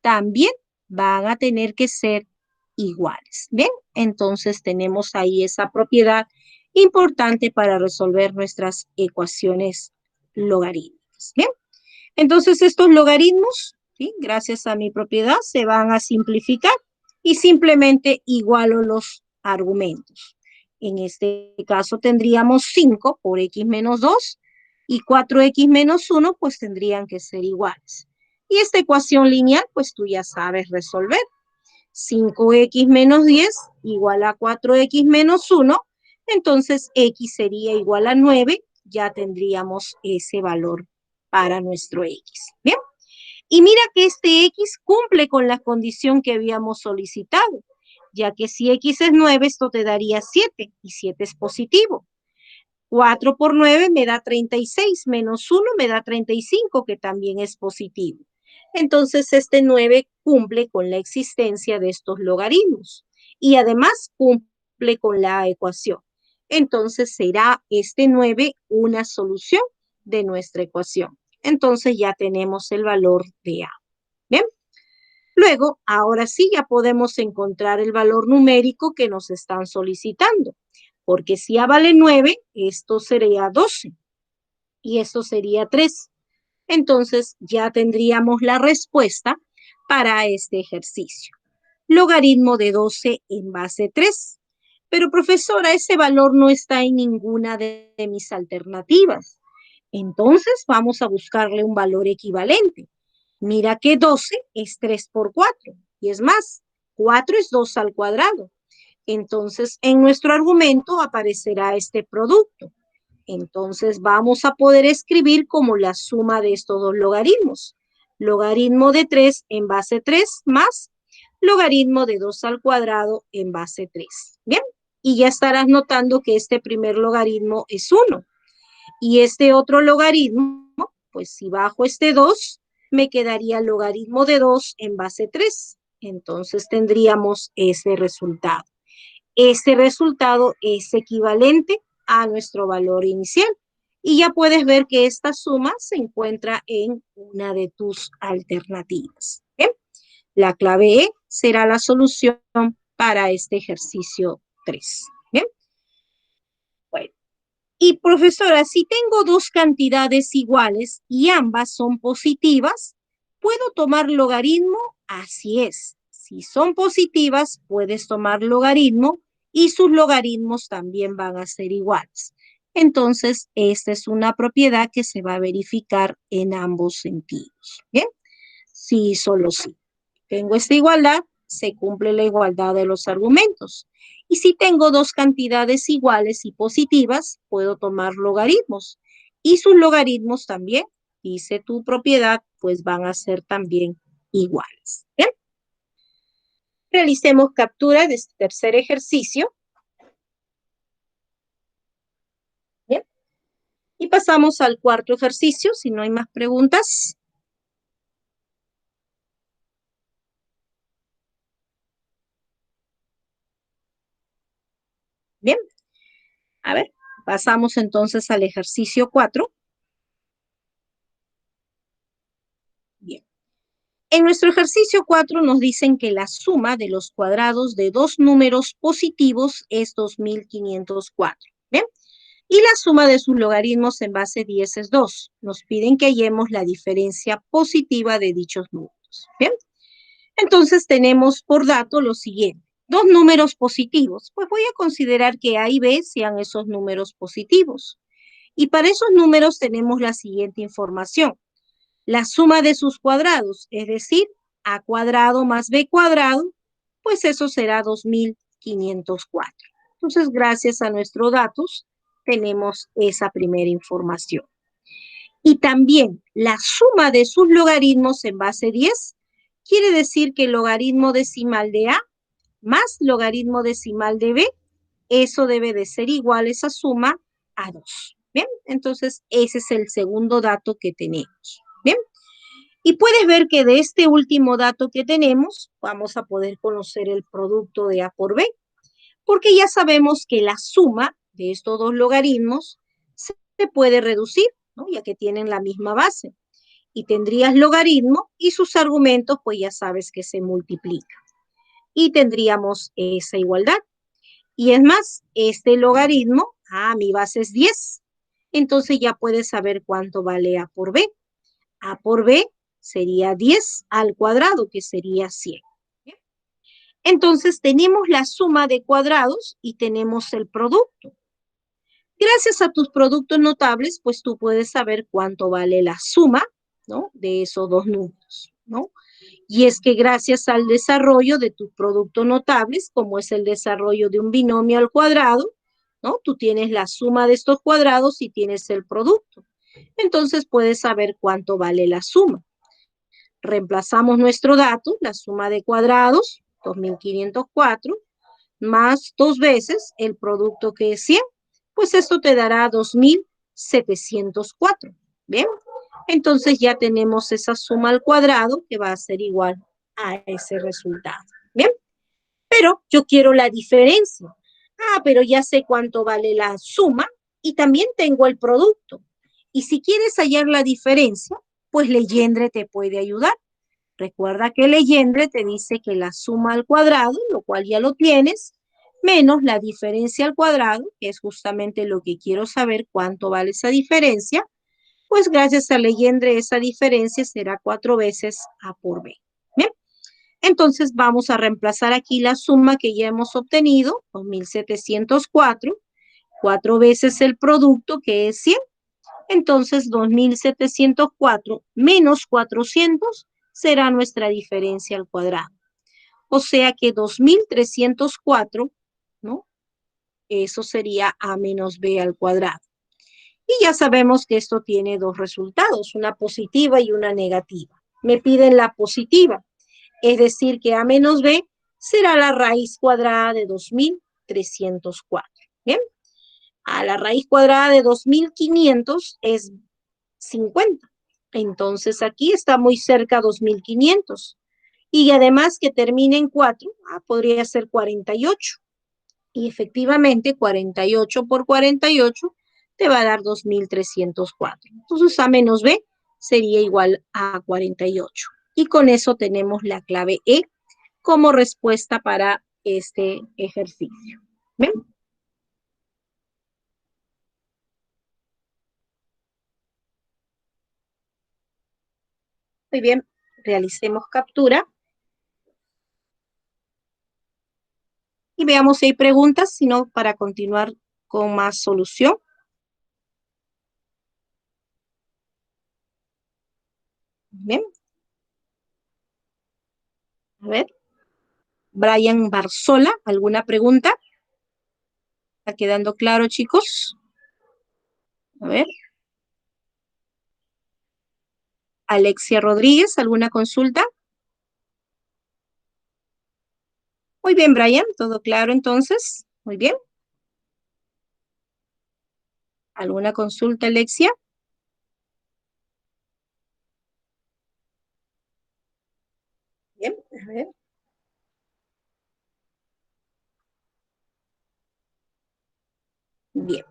también van a tener que ser iguales. ¿Bien? Entonces tenemos ahí esa propiedad importante para resolver nuestras ecuaciones logarítmicas. ¿Bien? Entonces estos logaritmos, ¿sí?, gracias a mi propiedad, se van a simplificar y simplemente igualo los argumentos. En este caso tendríamos 5 por x menos 2 y 4x menos 1 pues tendrían que ser iguales. Y esta ecuación lineal pues tú ya sabes resolver. 5x menos 10 igual a 4x menos 1, entonces x sería igual a 9, ya tendríamos ese valor para nuestro x. Bien, y mira que este x cumple con la condición que habíamos solicitado, ya que si x es 9, esto te daría 7, y 7 es positivo. 4 por 9 me da 36, menos 1 me da 35, que también es positivo. Entonces, este 9 cumple con la existencia de estos logaritmos y además cumple con la ecuación. Entonces, será este 9 una solución de nuestra ecuación. Entonces, ya tenemos el valor de A. ¿Bien? Luego, ahora sí ya podemos encontrar el valor numérico que nos están solicitando, porque si A vale 9, esto sería 12. y esto sería 3. Entonces ya tendríamos la respuesta para este ejercicio. Logaritmo de 12 en base 3. Pero profesora, ese valor no está en ninguna de mis alternativas. Entonces vamos a buscarle un valor equivalente. Mira que 12 es 3 por 4. Y es más, 4 es 2 al cuadrado. Entonces, en nuestro argumento aparecerá este producto. Entonces, vamos a poder escribir como la suma de estos dos logaritmos. Logaritmo de 3 en base 3 más logaritmo de 2 al cuadrado en base 3. Bien, y ya estarás notando que este primer logaritmo es 1. Y este otro logaritmo, pues si bajo este 2, me quedaría logaritmo de 2 en base 3. Entonces tendríamos ese resultado. Este resultado es equivalente a nuestro valor inicial. Y ya puedes ver que esta suma se encuentra en una de tus alternativas. ¿Bien? La clave E será la solución para este ejercicio 3. ¿Bien? Bueno. Y profesora, si tengo dos cantidades iguales y ambas son positivas, ¿puedo tomar logaritmo? Así es. Si son positivas, puedes tomar logaritmo y sus logaritmos también van a ser iguales. Entonces, esta es una propiedad que se va a verificar en ambos sentidos. ¿Bien? Sí, solo sí. Tengo esta igualdad, se cumple la igualdad de los argumentos. Y si tengo dos cantidades iguales y positivas, puedo tomar logaritmos. Y sus logaritmos también, dice tu propiedad, pues van a ser también iguales. Bien. Realicemos captura de este tercer ejercicio. Bien. Y pasamos al cuarto ejercicio, si no hay más preguntas. Bien. A ver, pasamos entonces al ejercicio 4. Bien. En nuestro ejercicio 4 nos dicen que la suma de los cuadrados de dos números positivos es 2504. ¿Bien? Y la suma de sus logaritmos en base 10 es 2. Nos piden que hallemos la diferencia positiva de dichos números. ¿Bien? Entonces tenemos por dato lo siguiente. Dos números positivos. Pues voy a considerar que A y B sean esos números positivos. Y para esos números tenemos la siguiente información. La suma de sus cuadrados, es decir, a cuadrado más b cuadrado, pues eso será 2504. Entonces, gracias a nuestros datos, tenemos esa primera información. Y también la suma de sus logaritmos en base 10 quiere decir que el logaritmo decimal de A más logaritmo decimal de B, eso debe de ser igual esa suma a 2. ¿Bien? Entonces, ese es el segundo dato que tenemos. ¿Bien? Y puedes ver que de este último dato que tenemos, vamos a poder conocer el producto de A por B, porque ya sabemos que la suma de estos dos logaritmos se puede reducir, ¿no? Ya que tienen la misma base. Y tendrías logaritmo y sus argumentos, pues ya sabes que se multiplican. Y tendríamos esa igualdad. Y es más, este logaritmo, mi base es 10. Entonces ya puedes saber cuánto vale A por B. A por B sería 10 al cuadrado, que sería 100. Entonces tenemos la suma de cuadrados y tenemos el producto. Gracias a tus productos notables, pues tú puedes saber cuánto vale la suma, ¿no? De esos dos números, ¿no? Y es que gracias al desarrollo de tus productos notables, como es el desarrollo de un binomio al cuadrado, ¿no? Tú tienes la suma de estos cuadrados y tienes el producto. Entonces puedes saber cuánto vale la suma. Reemplazamos nuestro dato, la suma de cuadrados, 2504, más dos veces el producto que es 100, pues esto te dará 2704. ¿Bien? Entonces ya tenemos esa suma al cuadrado que va a ser igual a ese resultado. ¿Bien? Pero yo quiero la diferencia. Pero ya sé cuánto vale la suma y también tengo el producto. Y si quieres hallar la diferencia, pues Legendre te puede ayudar. Recuerda que Legendre te dice que la suma al cuadrado, lo cual ya lo tienes, menos la diferencia al cuadrado, que es justamente lo que quiero saber cuánto vale esa diferencia, pues gracias a Legendre esa diferencia será 4 veces A por B. Bien, entonces vamos a reemplazar aquí la suma que ya hemos obtenido, 2.704, 4 veces el producto que es 100. Entonces 2.704 menos 400 será nuestra diferencia al cuadrado. O sea que 2.304, ¿no? Eso sería A menos B al cuadrado. Y ya sabemos que esto tiene dos resultados, una positiva y una negativa. Me piden la positiva, es decir que A menos B será la raíz cuadrada de 2.304. Bien, a la raíz cuadrada de 2.500 es 50. Entonces aquí está muy cerca 2.500. Y además que termine en 4, podría ser 48. Y efectivamente 48 por 48 te va a dar 2.304. Entonces A menos B sería igual a 48. Y con eso tenemos la clave E como respuesta para este ejercicio. ¿Ven? Muy bien, realicemos captura y veamos si hay preguntas, sino para continuar con más solución. Bien, a ver. Brian Barzola, ¿alguna pregunta? ¿Está quedando claro, chicos? A ver. Alexia Rodríguez, ¿alguna consulta? Muy bien, Brian, todo claro entonces. Muy bien. ¿Alguna consulta, Alexia? Bien, a ver. Bien.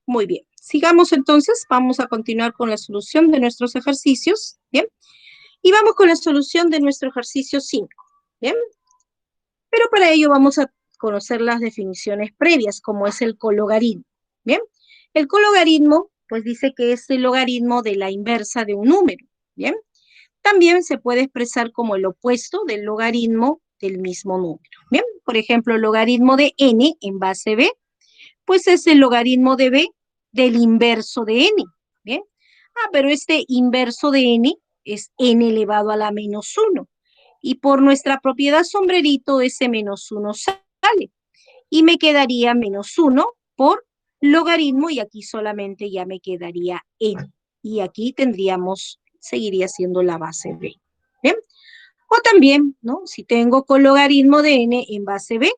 Muy bien. Sigamos entonces. Vamos a continuar con la solución de nuestros ejercicios. Bien. Y vamos con la solución de nuestro ejercicio 5. Bien. Pero para ello vamos a conocer las definiciones previas, como es el cologaritmo. Bien. El cologaritmo, pues dice que es el logaritmo de la inversa de un número. Bien. También se puede expresar como el opuesto del logaritmo del mismo número. Bien, por ejemplo, el logaritmo de n en base b, pues es el logaritmo de b del inverso de n. Bien, pero este inverso de n es n elevado a la menos 1. Y por nuestra propiedad sombrerito, ese menos 1 sale. Y me quedaría menos 1 por logaritmo, y aquí solamente ya me quedaría n. Y aquí tendríamos, seguiría siendo la base b. ¿Bien? O también, ¿no? Si tengo cologaritmo de n en base b,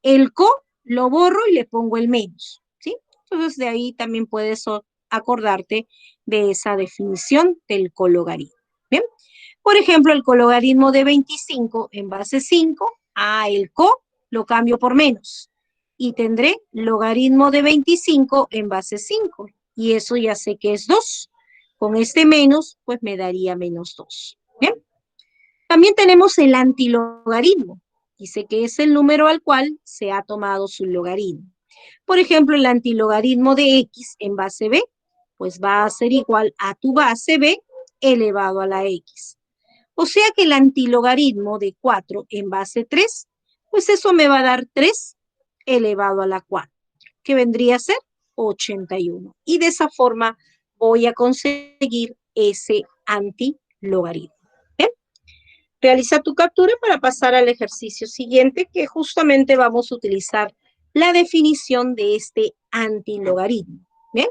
el co lo borro y le pongo el menos, ¿sí? Entonces de ahí también puedes acordarte de esa definición del cologaritmo. ¿Bien? Por ejemplo, el cologaritmo de 25 en base 5, el co lo cambio por menos. Y tendré logaritmo de 25 en base 5. Y eso ya sé que es 2. Con este menos, pues me daría menos 2. ¿Bien? También tenemos el antilogaritmo. Dice que es el número al cual se ha tomado su logaritmo. Por ejemplo, el antilogaritmo de x en base b, pues va a ser igual a tu base b elevado a la x. O sea que el antilogaritmo de 4 en base 3, pues eso me va a dar 3 elevado a la 4, que vendría a ser 81. Y de esa forma voy a conseguir ese antilogaritmo. ¿Bien? Realiza tu captura para pasar al ejercicio siguiente, que justamente vamos a utilizar la definición de este antilogaritmo. ¿Bien?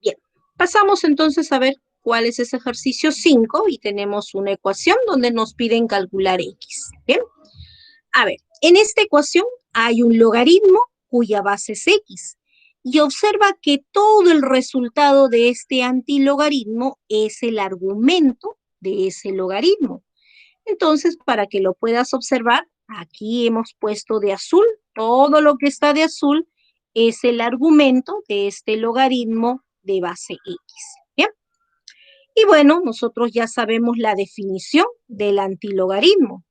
Bien. Pasamos entonces a ver cuál es ese ejercicio 5 y tenemos una ecuación donde nos piden calcular x. ¿Bien? A ver, en esta ecuación hay un logaritmo cuya base es x. Y observa que todo el resultado de este antilogaritmo es el argumento de ese logaritmo. Entonces, para que lo puedas observar, aquí hemos puesto de azul. Todo lo que está de azul es el argumento de este logaritmo de base X. ¿Bien? Y bueno, nosotros ya sabemos la definición del antilogaritmo.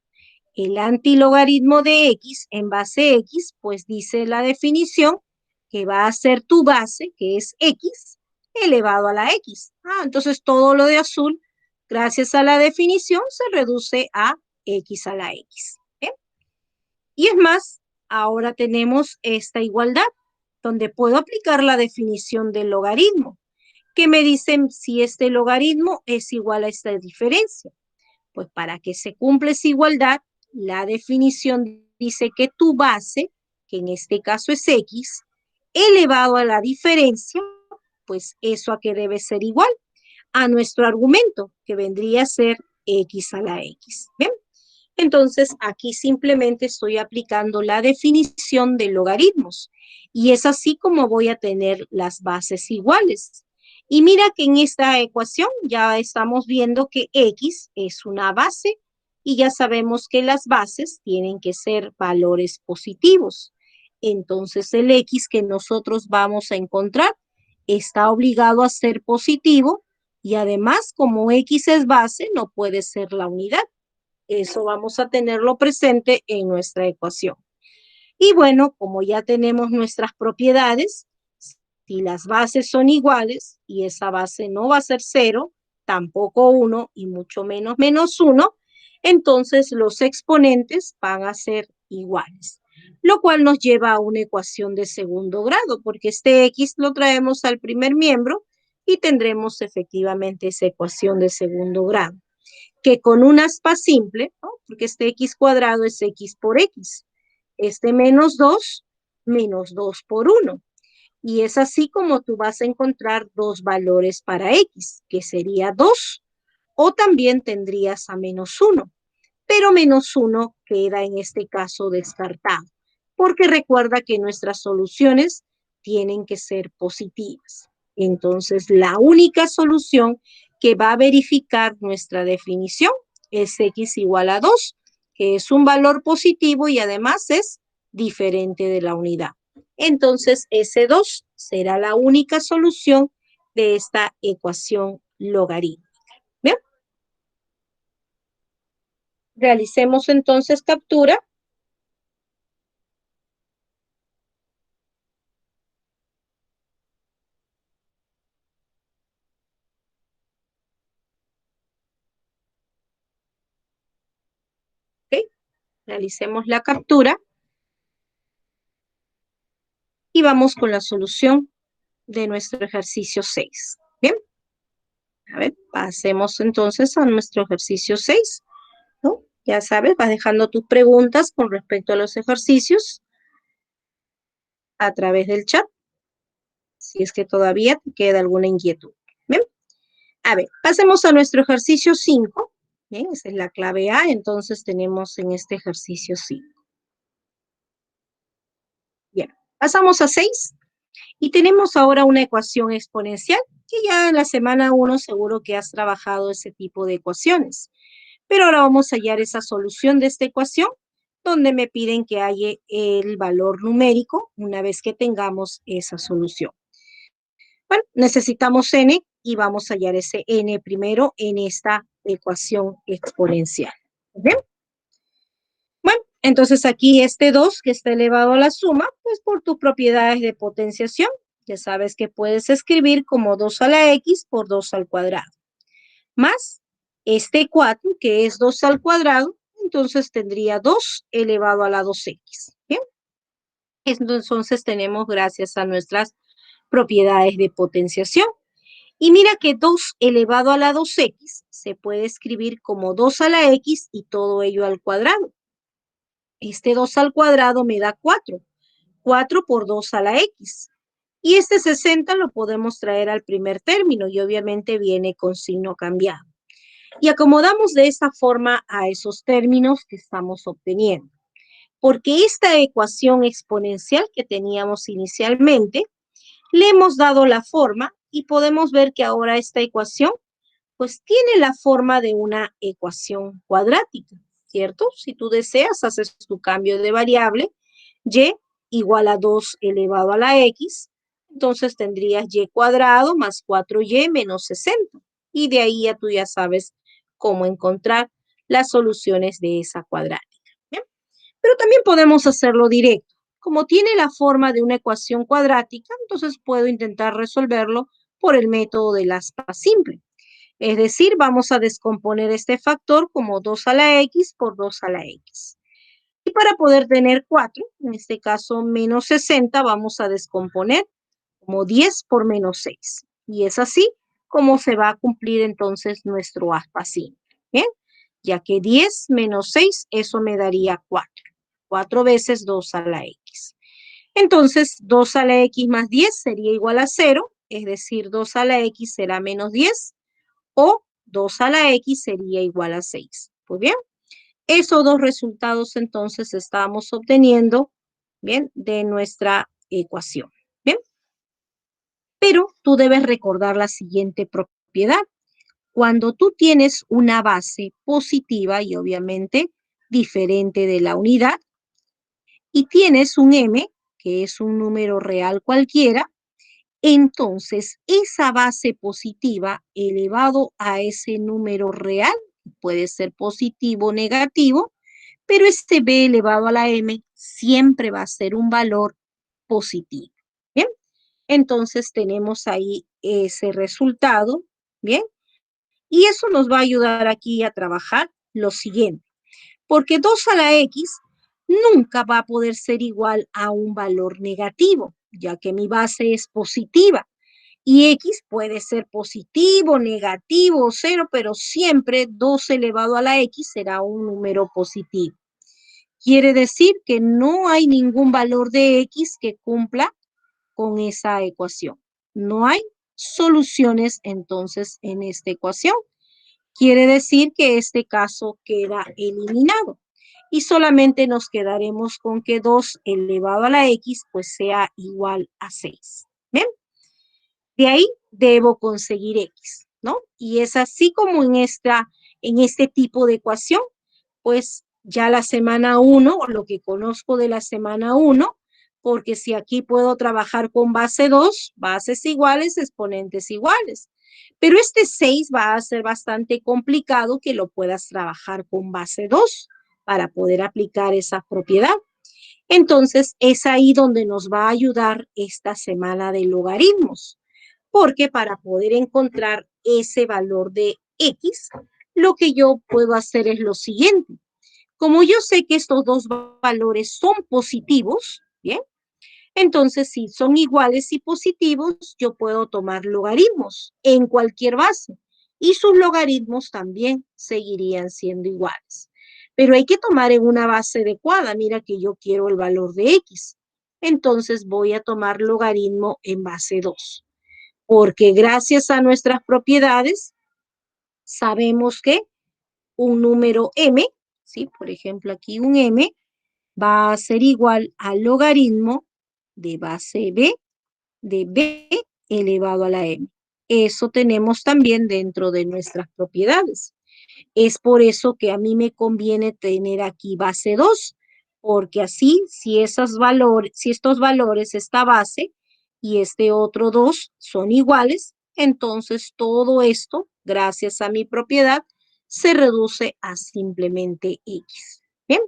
El antilogaritmo de X en base X, pues dice la definición que va a ser tu base, que es X, elevado a la X. Entonces todo lo de azul, gracias a la definición, se reduce a X a la X. ¿Bien? Y es más, ahora tenemos esta igualdad, donde puedo aplicar la definición del logaritmo, que me dicen si este logaritmo es igual a esta diferencia. Pues para que se cumpla esa igualdad, la definición dice que tu base, que en este caso es X, elevado a la diferencia, pues eso a qué debe ser igual, a nuestro argumento, que vendría a ser X a la X. ¿Bien? Entonces, aquí simplemente estoy aplicando la definición de logaritmos. Y es así como voy a tener las bases iguales. Y mira que en esta ecuación ya estamos viendo que X es una base y ya sabemos que las bases tienen que ser valores positivos. Entonces, el X que nosotros vamos a encontrar está obligado a ser positivo y además, como X es base, no puede ser la unidad. Eso vamos a tenerlo presente en nuestra ecuación. Y bueno, como ya tenemos nuestras propiedades, si las bases son iguales y esa base no va a ser 0, tampoco 1 y mucho menos menos 1, entonces los exponentes van a ser iguales. Lo cual nos lleva a una ecuación de segundo grado, porque este X lo traemos al primer miembro y tendremos efectivamente esa ecuación de segundo grado, que con un aspa simple, ¿no? Porque este X cuadrado es X por X. Este menos 2 por 1. Y es así como tú vas a encontrar dos valores para X, que sería 2, o también tendrías a menos 1. Pero menos 1 queda en este caso descartado, porque recuerda que nuestras soluciones tienen que ser positivas. Entonces, la única solución que va a verificar nuestra definición es X igual a 2, que es un valor positivo y además es diferente de la unidad. Entonces, ese 2 será la única solución de esta ecuación logarítmica. ¿Bien? Realicemos entonces captura. ¿Ok? Realicemos la captura y vamos con la solución de nuestro ejercicio 6. Bien, a ver, pasemos entonces a nuestro ejercicio 6, ¿no? Ya sabes, vas dejando tus preguntas con respecto a los ejercicios a través del chat, si es que todavía te queda alguna inquietud. Bien, a ver, pasemos a nuestro ejercicio 5. Bien, esa es la clave A, entonces tenemos en este ejercicio 5. Bien, pasamos a 6. Y tenemos ahora una ecuación exponencial, que ya en la semana 1 seguro que has trabajado ese tipo de ecuaciones. Pero ahora vamos a hallar esa solución de esta ecuación, donde me piden que haya el valor numérico una vez que tengamos esa solución. Bueno, necesitamos n y vamos a hallar ese n primero en esta ecuación exponencial. ¿Bien? Bueno, entonces aquí este 2 que está elevado a la suma, pues por tus propiedades de potenciación, ya sabes que puedes escribir como 2 a la x por 2 al cuadrado. Más este 4 que es 2 al cuadrado, entonces tendría 2 elevado a la 2x. ¿Bien? Entonces tenemos gracias a nuestras propiedades de potenciación. Y mira que 2 elevado a la 2x se puede escribir como 2 a la x y todo ello al cuadrado. Este 2 al cuadrado me da 4. 4 por 2 a la x. Y este 60 lo podemos traer al primer término y obviamente viene con signo cambiado. Y acomodamos de esta forma a esos términos que estamos obteniendo. Porque esta ecuación exponencial que teníamos inicialmente, le hemos dado la forma y podemos ver que ahora esta ecuación pues tiene la forma de una ecuación cuadrática, ¿cierto? Si tú deseas, haces tu cambio de variable, y igual a 2 elevado a la x, entonces tendrías y cuadrado más 4y menos 60. Y de ahí ya tú ya sabes cómo encontrar las soluciones de esa cuadrática. ¿Bien? Pero también podemos hacerlo directo. Como tiene la forma de una ecuación cuadrática, entonces puedo intentar resolverlo por el método del aspa simple. Es decir, vamos a descomponer este factor como 2 a la x por 2 a la x. Y para poder tener 4, en este caso menos 60, vamos a descomponer como 10 por menos 6. Y es así como se va a cumplir entonces nuestro aspa simple. ¿Bien? Ya que 10 menos 6, eso me daría 4. 4 veces 2 a la x. Entonces, 2 a la x más 10 sería igual a 0, es decir, 2 a la x será menos 10, o 2 a la x sería igual a 6. Pues bien, esos dos resultados entonces estamos obteniendo, bien, de nuestra ecuación. Bien, pero tú debes recordar la siguiente propiedad. Cuando tú tienes una base positiva y obviamente diferente de la unidad, y tienes un m, que es un número real cualquiera, entonces esa base positiva elevado a ese número real, puede ser positivo o negativo, pero este b elevado a la m siempre va a ser un valor positivo. ¿Bien? Entonces tenemos ahí ese resultado. ¿Bien? Y eso nos va a ayudar aquí a trabajar lo siguiente. Porque 2 a la x nunca va a poder ser igual a un valor negativo, ya que mi base es positiva. Y x puede ser positivo, negativo o cero, pero siempre 2 elevado a la x será un número positivo. Quiere decir que no hay ningún valor de x que cumpla con esa ecuación. No hay soluciones entonces en esta ecuación. Quiere decir que este caso queda eliminado y solamente nos quedaremos con que 2 elevado a la x pues sea igual a 6. ¿Ven? De ahí debo conseguir x, ¿no? Y es así como en este tipo de ecuación, pues ya la semana 1, o lo que conozco de la semana 1, porque si aquí puedo trabajar con base 2, bases iguales, exponentes iguales. Pero este 6 va a ser bastante complicado que lo puedas trabajar con base 2 para poder aplicar esa propiedad. Entonces, es ahí donde nos va a ayudar esta semana de logaritmos, porque para poder encontrar ese valor de x, lo que yo puedo hacer es lo siguiente. Como yo sé que estos dos valores son positivos, ¿bien? Entonces, si son iguales y positivos, yo puedo tomar logaritmos en cualquier base y sus logaritmos también seguirían siendo iguales. Pero hay que tomar en una base adecuada. Mira que yo quiero el valor de x. Entonces voy a tomar logaritmo en base 2. Porque gracias a nuestras propiedades sabemos que un número m, ¿sí? Por ejemplo, aquí un m va a ser igual al logaritmo de base b de b elevado a la m. Eso tenemos también dentro de nuestras propiedades. Es por eso que a mí me conviene tener aquí base 2, porque así, si estos valores, esta base y este otro 2 son iguales, entonces todo esto, gracias a mi propiedad, se reduce a simplemente x. ¿Bien?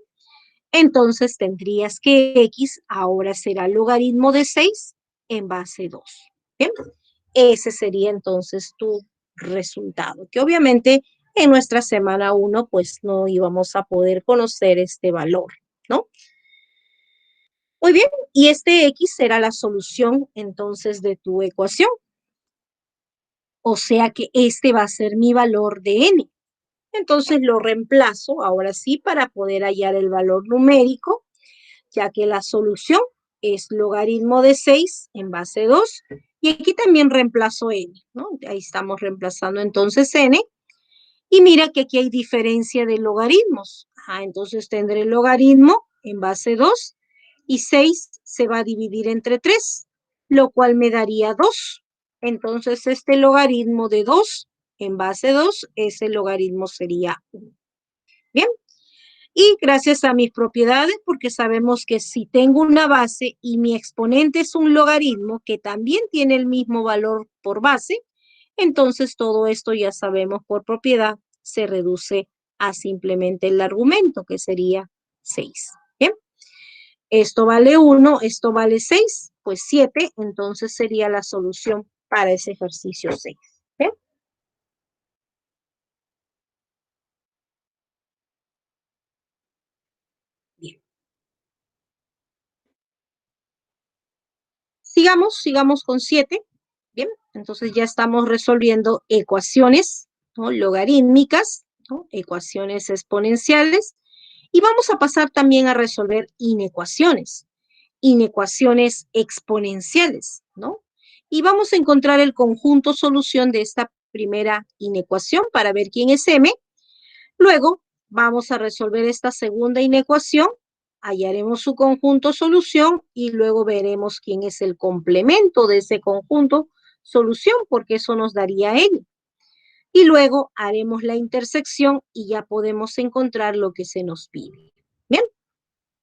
Entonces tendrías que x ahora será logaritmo de 6 en base 2. ¿Bien? Ese sería entonces tu resultado, que obviamente en nuestra semana 1 pues no íbamos a poder conocer este valor, ¿no? Muy bien, y este x será la solución entonces de tu ecuación. O sea que este va a ser mi valor de n. Entonces lo reemplazo ahora sí para poder hallar el valor numérico, ya que la solución es logaritmo de 6 en base 2, y aquí también reemplazo n, ¿no? Ahí estamos reemplazando entonces n, y mira que aquí hay diferencia de logaritmos. Entonces tendré logaritmo en base 2, y 6 se va a dividir entre 3, lo cual me daría 2. Entonces este logaritmo de 2 en base 2, ese logaritmo sería 1. Bien, y gracias a mis propiedades, porque sabemos que si tengo una base y mi exponente es un logaritmo que también tiene el mismo valor por base, entonces todo esto ya sabemos por propiedad se reduce a simplemente el argumento, que sería 6. Bien, esto vale 1, esto vale 6, pues 7, entonces sería la solución para ese ejercicio 6. Bien. Bien. Sigamos con 7. Bien, entonces ya estamos resolviendo ecuaciones, ¿no? Logarítmicas, ¿no? Ecuaciones exponenciales. Y vamos a pasar también a resolver inecuaciones exponenciales, ¿no? Y vamos a encontrar el conjunto solución de esta primera inecuación para ver quién es m. Luego vamos a resolver esta segunda inecuación, hallaremos su conjunto solución y luego veremos quién es el complemento de ese conjunto solución, porque eso nos daría n. Y luego haremos la intersección y ya podemos encontrar lo que se nos pide. Bien,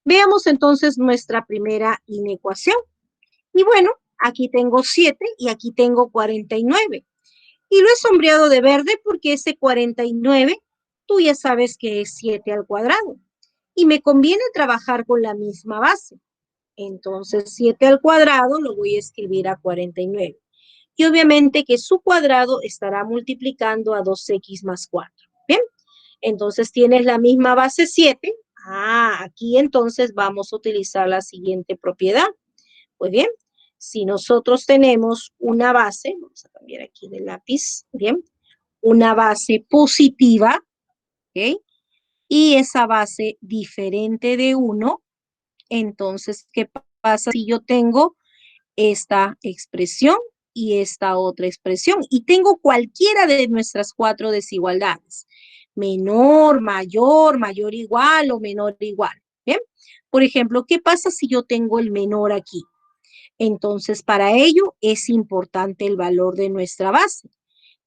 veamos entonces nuestra primera inecuación. Y bueno, aquí tengo 7 y aquí tengo 49. Y lo he sombreado de verde porque ese 49, tú ya sabes que es 7 al cuadrado. Y me conviene trabajar con la misma base. Entonces, 7 al cuadrado lo voy a escribir a 49. Y obviamente que su cuadrado estará multiplicando a 2x más 4. Bien, entonces tienes la misma base 7. Aquí entonces vamos a utilizar la siguiente propiedad. Pues bien, si nosotros tenemos una base, vamos a cambiar aquí de lápiz, bien, una base positiva, ¿ok? Y esa base diferente de 1, entonces, ¿qué pasa si yo tengo esta expresión y esta otra expresión? Y tengo cualquiera de nuestras 4 desigualdades. Menor, mayor, mayor igual o menor igual. ¿Bien? Por ejemplo, ¿qué pasa si yo tengo el menor aquí? Entonces, para ello es importante el valor de nuestra base,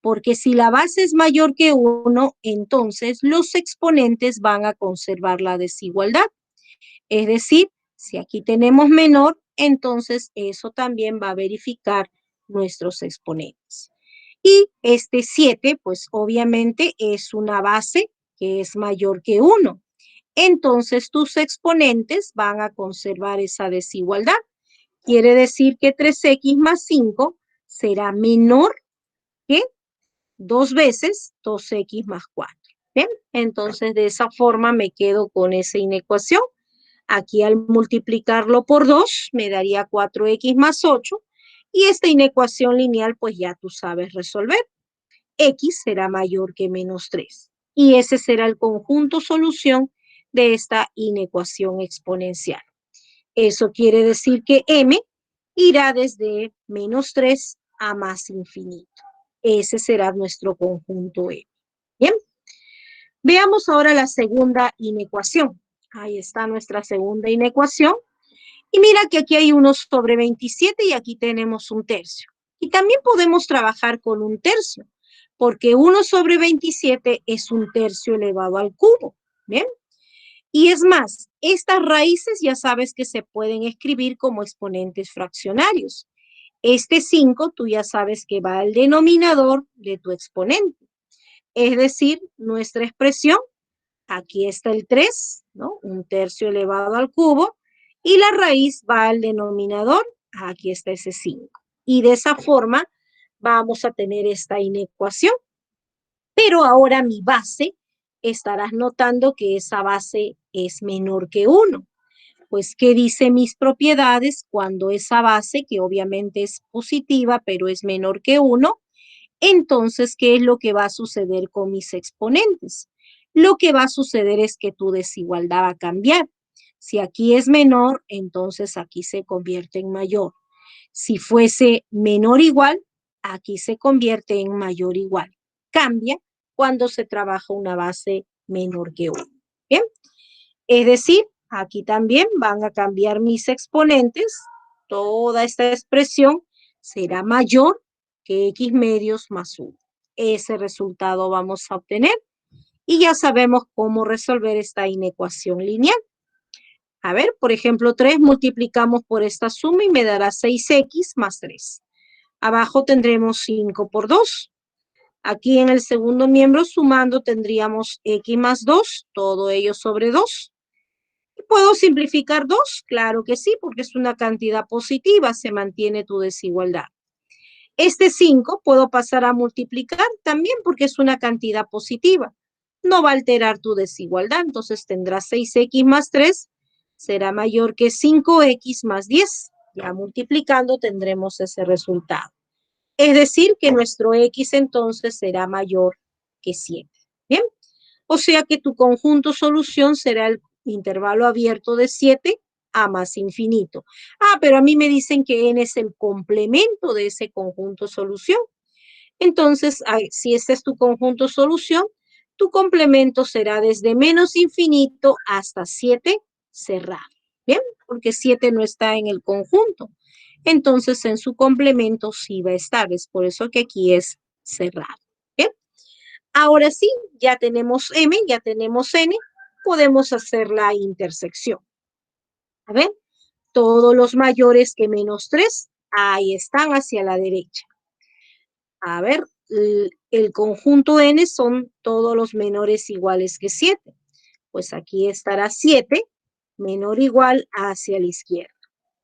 porque si la base es mayor que 1, entonces los exponentes van a conservar la desigualdad. Es decir, si aquí tenemos menor, entonces eso también va a verificar nuestros exponentes. Y este 7, pues obviamente es una base que es mayor que 1. Entonces tus exponentes van a conservar esa desigualdad. Quiere decir que 3x más 5 será menor que 2 veces 2x más 4. ¿Bien? Entonces, de esa forma me quedo con esa inecuación. Aquí al multiplicarlo por 2 me daría 4x más 8. Y esta inecuación lineal, pues ya tú sabes resolver. X será mayor que menos 3. Y ese será el conjunto solución de esta inecuación exponencial. Eso quiere decir que m irá desde menos 3 a más infinito. Ese será nuestro conjunto m. Bien, veamos ahora la segunda inecuación. Ahí está nuestra segunda inecuación. Y mira que aquí hay 1 sobre 27 y aquí tenemos un tercio. Y también podemos trabajar con un tercio, porque 1 sobre 27 es un tercio elevado al cubo. Bien. Y es más, estas raíces ya sabes que se pueden escribir como exponentes fraccionarios. Este 5 tú ya sabes que va al denominador de tu exponente. Es decir, nuestra expresión, aquí está el 3, ¿no? Un tercio elevado al cubo, y la raíz va al denominador, aquí está ese 5. Y de esa forma vamos a tener esta inecuación. Pero ahora mi base, estarás notando que esa base es menor que 1. Pues, ¿qué dice mis propiedades cuando esa base, que obviamente es positiva, pero es menor que 1? Entonces, ¿qué es lo que va a suceder con mis exponentes? Lo que va a suceder es que tu desigualdad va a cambiar. Si aquí es menor, entonces aquí se convierte en mayor. Si fuese menor igual, aquí se convierte en mayor igual. Cambia cuando se trabaja una base menor que 1. ¿Bien? Es decir, aquí también van a cambiar mis exponentes. Toda esta expresión será mayor que x medios más 1. ese resultado vamos a obtener. Y ya sabemos cómo resolver esta inecuación lineal. A ver, por ejemplo, 3 multiplicamos por esta suma y me dará 6x más 3. Abajo tendremos 5 por 2. Aquí en el segundo miembro sumando tendríamos x más 2, todo ello sobre 2. ¿Puedo simplificar 2? Claro que sí, porque es una cantidad positiva, se mantiene tu desigualdad. Este 5 puedo pasar a multiplicar también porque es una cantidad positiva. No va a alterar tu desigualdad, entonces tendrás 6x más 3 será mayor que 5x más 10. Ya multiplicando tendremos ese resultado. Es decir, que nuestro x entonces será mayor que 7. ¿Bien? O sea que tu conjunto solución será el intervalo abierto de 7 a más infinito. Ah, pero a mí me dicen que n es el complemento de ese conjunto solución. Entonces, si este es tu conjunto solución, tu complemento será desde menos infinito hasta 7 cerrado. ¿Bien? Porque 7 no está en el conjunto. Entonces, en su complemento sí va a estar. Es por eso que aquí es cerrado. ¿Bien? Ahora sí, ya tenemos m, ya tenemos n. Podemos hacer la intersección. A ver, todos los mayores que menos 3, ahí están hacia la derecha. A ver, el conjunto n son todos los menores iguales que 7. Pues aquí estará 7 menor o igual hacia la izquierda.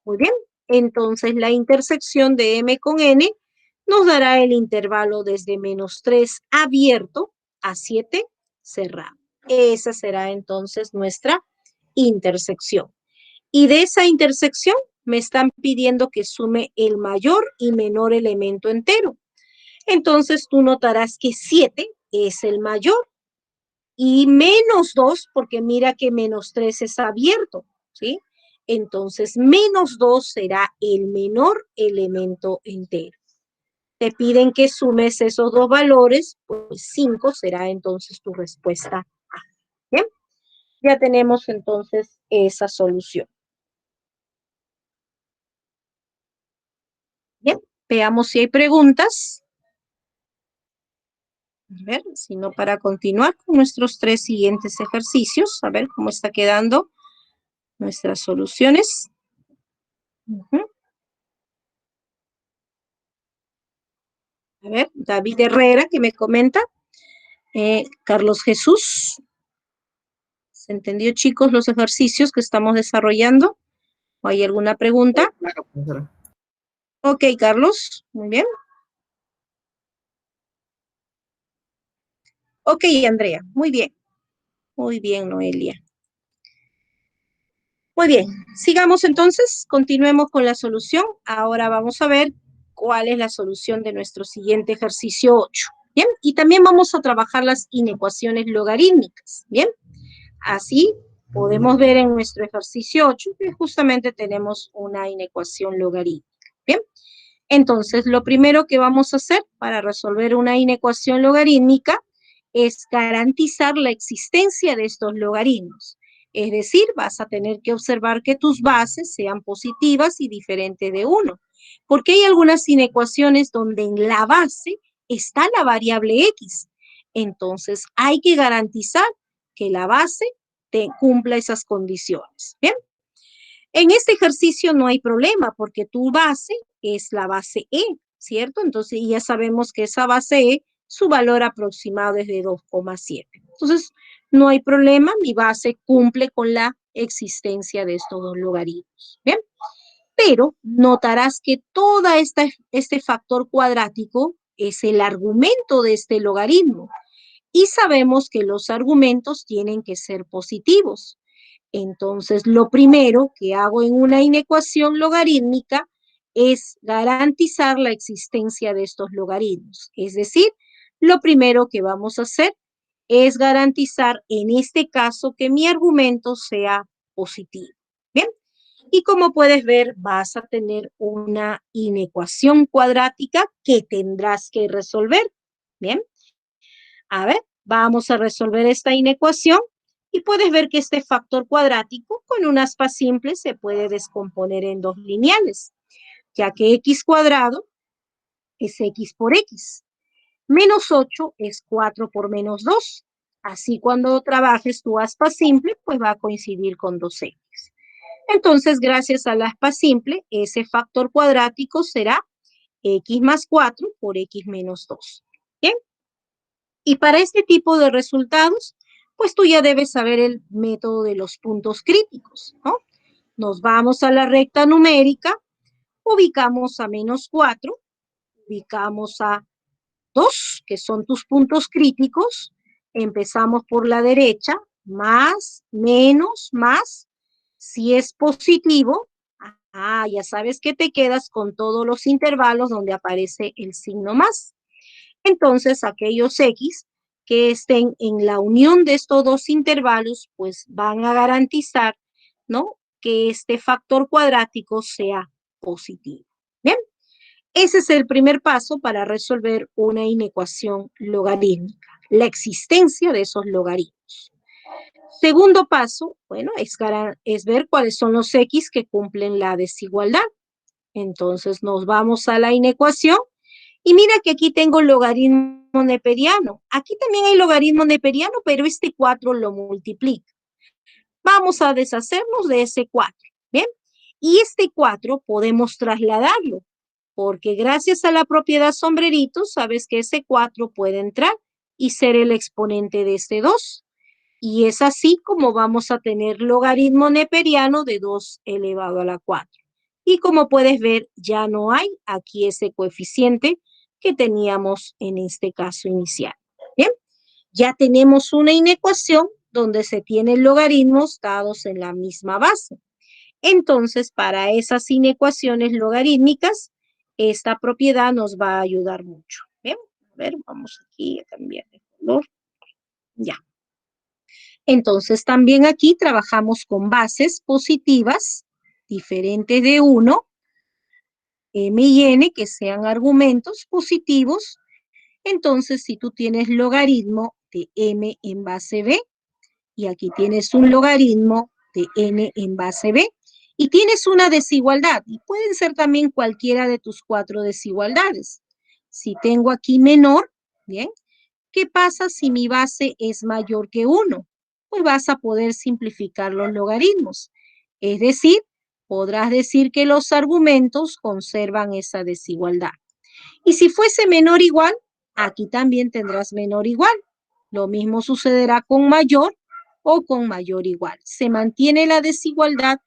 Muy bien, entonces la intersección de m con n nos dará el intervalo desde menos 3 abierto a 7 cerrado. Esa será entonces nuestra intersección. Y de esa intersección me están pidiendo que sume el mayor y menor elemento entero. Entonces tú notarás que 7 es el mayor y menos 2, porque mira que menos 3 es abierto, ¿sí? Entonces menos 2 será el menor elemento entero. Te piden que sumes esos dos valores, pues 5 será entonces tu respuesta A. ¿Bien? Ya tenemos entonces esa solución. Bien, veamos si hay preguntas. A ver, si no, para continuar con nuestros 3 siguientes ejercicios, a ver cómo está quedando nuestras soluciones. A ver, David Herrera, que me comenta. Carlos Jesús. ¿Se entendió, chicos, los ejercicios que estamos desarrollando? ¿O hay alguna pregunta? Claro, profesora. Ok, Carlos, muy bien. Ok, Andrea, muy bien. Muy bien, Noelia. Muy bien, sigamos entonces, continuemos con la solución. Ahora vamos a ver cuál es la solución de nuestro siguiente ejercicio 8. Bien, y también vamos a trabajar las inecuaciones logarítmicas. Bien, así podemos ver en nuestro ejercicio 8 que justamente tenemos una inecuación logarítmica. Bien, entonces lo primero que vamos a hacer para resolver una inecuación logarítmica es garantizar la existencia de estos logaritmos. Es decir, vas a tener que observar que tus bases sean positivas y diferentes de 1. Porque hay algunas inecuaciones donde en la base está la variable x. Entonces, hay que garantizar que la base cumpla esas condiciones. ¿Bien? En este ejercicio no hay problema porque tu base es la base E, ¿cierto? Entonces ya sabemos que esa base E, su valor aproximado es de 2,7. Entonces no hay problema, mi base cumple con la existencia de estos dos logaritmos. ¿Bien? Pero notarás que todo este factor cuadrático es el argumento de este logaritmo. Y sabemos que los argumentos tienen que ser positivos. Entonces, lo primero que hago en una inecuación logarítmica es garantizar la existencia de estos logaritmos. Es decir, lo primero que vamos a hacer es garantizar, en este caso, que mi argumento sea positivo. ¿Bien? Y como puedes ver, vas a tener una inecuación cuadrática que tendrás que resolver. ¿Bien? A ver, vamos a resolver esta inecuación y puedes ver que este factor cuadrático con un aspa simple se puede descomponer en dos lineales, ya que x cuadrado es x por x. Menos 8 es 4 por menos 2. Así cuando trabajes tu aspa simple, pues va a coincidir con 2x. Entonces, gracias al aspa simple, ese factor cuadrático será x más 4 por x menos 2. ¿Bien? Y para este tipo de resultados, pues tú ya debes saber el método de los puntos críticos, ¿no? Nos vamos a la recta numérica, ubicamos a menos 4, ubicamos a 2, que son tus puntos críticos, empezamos por la derecha, más, menos, más, si es positivo, ya sabes que te quedas con todos los intervalos donde aparece el signo más. Entonces, aquellos X que estén en la unión de estos dos intervalos, pues van a garantizar, ¿no?, que este factor cuadrático sea positivo. Bien, ese es el primer paso para resolver una inecuación logarítmica, la existencia de esos logaritmos. Segundo paso, bueno, es ver cuáles son los X que cumplen la desigualdad. Entonces nos vamos a la inecuación y mira que aquí tengo logaritmo neperiano. Aquí también hay logaritmo neperiano, pero este 4 lo multiplica. Vamos a deshacernos de ese 4, ¿bien? Y este 4 podemos trasladarlo, porque gracias a la propiedad sombrerito, sabes que ese 4 puede entrar y ser el exponente de este 2. Y es así como vamos a tener logaritmo neperiano de 2 elevado a la 4. Y como puedes ver, ya no hay aquí ese coeficiente que teníamos en este caso inicial. Bien, ya tenemos una inecuación donde se tienen logaritmos dados en la misma base. Entonces, para esas inecuaciones logarítmicas, esta propiedad nos va a ayudar mucho. Bien, a ver, vamos aquí a cambiar de color. Ya. Entonces, también aquí trabajamos con bases positivas diferentes de 1, m y n, que sean argumentos positivos. Entonces, si tú tienes logaritmo de m en base b, y aquí tienes un logaritmo de n en base b, y tienes una desigualdad, y pueden ser también cualquiera de tus 4 desigualdades. Si tengo aquí menor, bien, ¿qué pasa si mi base es mayor que 1? Pues vas a poder simplificar los logaritmos. Es decir, podrás decir que los argumentos conservan esa desigualdad. Y si fuese menor o igual, aquí también tendrás menor o igual. Lo mismo sucederá con mayor o con mayor o igual. Se mantiene la desigualdad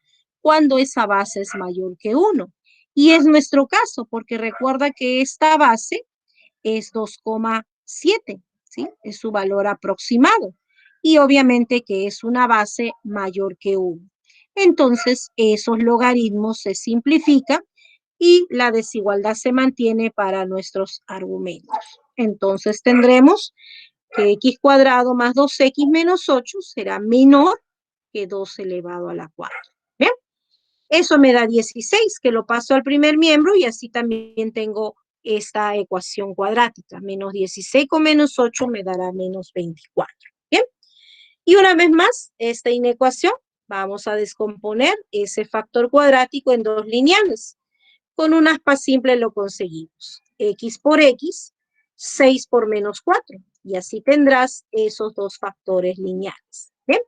cuando esa base es mayor que 1. Y es nuestro caso, porque recuerda que esta base es 2,7, ¿sí? Es su valor aproximado. Y obviamente que es una base mayor que 1. Entonces, esos logaritmos se simplifican y la desigualdad se mantiene para nuestros argumentos. Entonces, tendremos que x cuadrado más 2x menos 8 será menor que 2 elevado a la 4. ¿Bien? Eso me da 16, que lo paso al primer miembro y así también tengo esta ecuación cuadrática. Menos 16 con menos 8 me dará menos 24. ¿Bien? Y una vez más, esta inecuación, vamos a descomponer ese factor cuadrático en dos lineales. Con un aspa simple lo conseguimos. X por X, 6 por menos 4. Y así tendrás esos dos factores lineales. ¿Bien?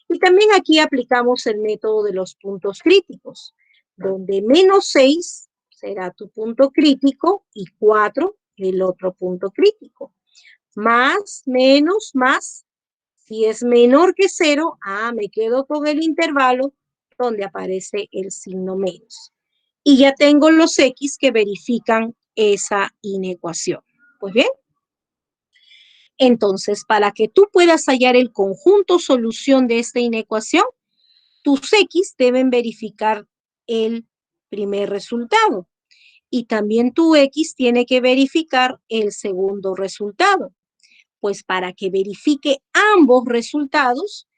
Y también aquí aplicamos el método de los puntos críticos, donde menos 6 será tu punto crítico y 4 el otro punto crítico. Más, menos, más. Si es menor que 0, me quedo con el intervalo donde aparece el signo menos. Y ya tengo los X que verifican esa inecuación. Pues bien, entonces, para que tú puedas hallar el conjunto solución de esta inecuación, tus X deben verificar el primer resultado. Y también tu X tiene que verificar el segundo resultado. Pues para que verifique ambos resultados,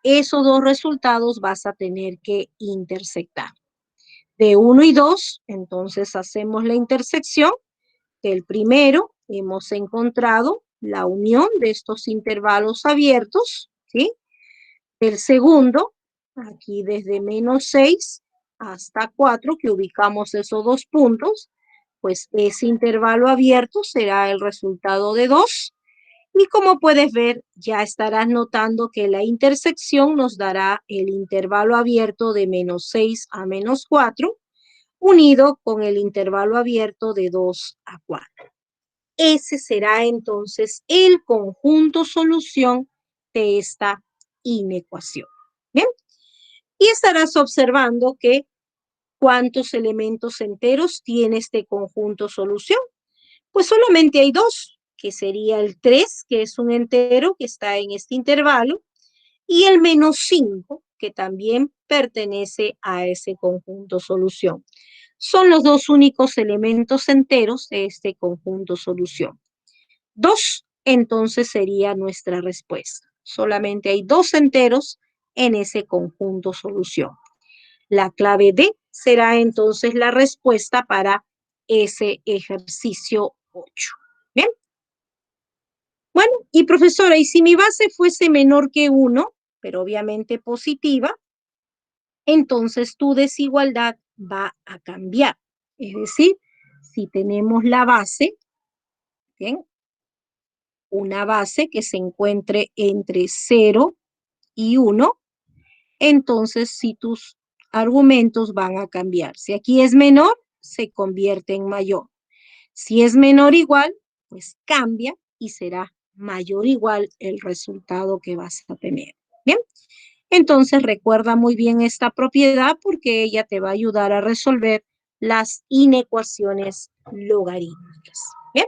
esos dos resultados vas a tener que intersectar. De 1 y 2, entonces hacemos la intersección. Del primero hemos encontrado la unión de estos intervalos abiertos, ¿sí? Del segundo, aquí desde menos 6 hasta 4, que ubicamos esos dos puntos, pues ese intervalo abierto será el resultado de 2. Y como puedes ver, ya estarás notando que la intersección nos dará el intervalo abierto de -6 a -4, unido con el intervalo abierto de 2 a 4. Ese será entonces el conjunto solución de esta inecuación. ¿Bien? Y estarás observando que cuántos elementos enteros tiene este conjunto solución. Pues solamente hay 2, que sería el 3, que es un entero que está en este intervalo, y el -5, que también pertenece a ese conjunto solución. Son los 2 únicos elementos enteros de este conjunto solución. 2, entonces sería nuestra respuesta. Solamente hay 2 enteros en ese conjunto solución. La clave D será entonces la respuesta para ese ejercicio 8. ¿Bien? Bueno, y profesora, y si mi base fuese menor que 1, pero obviamente positiva, entonces tu desigualdad va a cambiar. Es decir, si tenemos la base, ¿bien? Una base que se encuentre entre 0 y 1, entonces si tus argumentos van a cambiar. Si aquí es menor, se convierte en mayor. Si es menor o igual, pues cambia y será mayor o igual el resultado que vas a tener. Bien, entonces recuerda muy bien esta propiedad porque ella te va a ayudar a resolver las inecuaciones logarítmicas. Bien,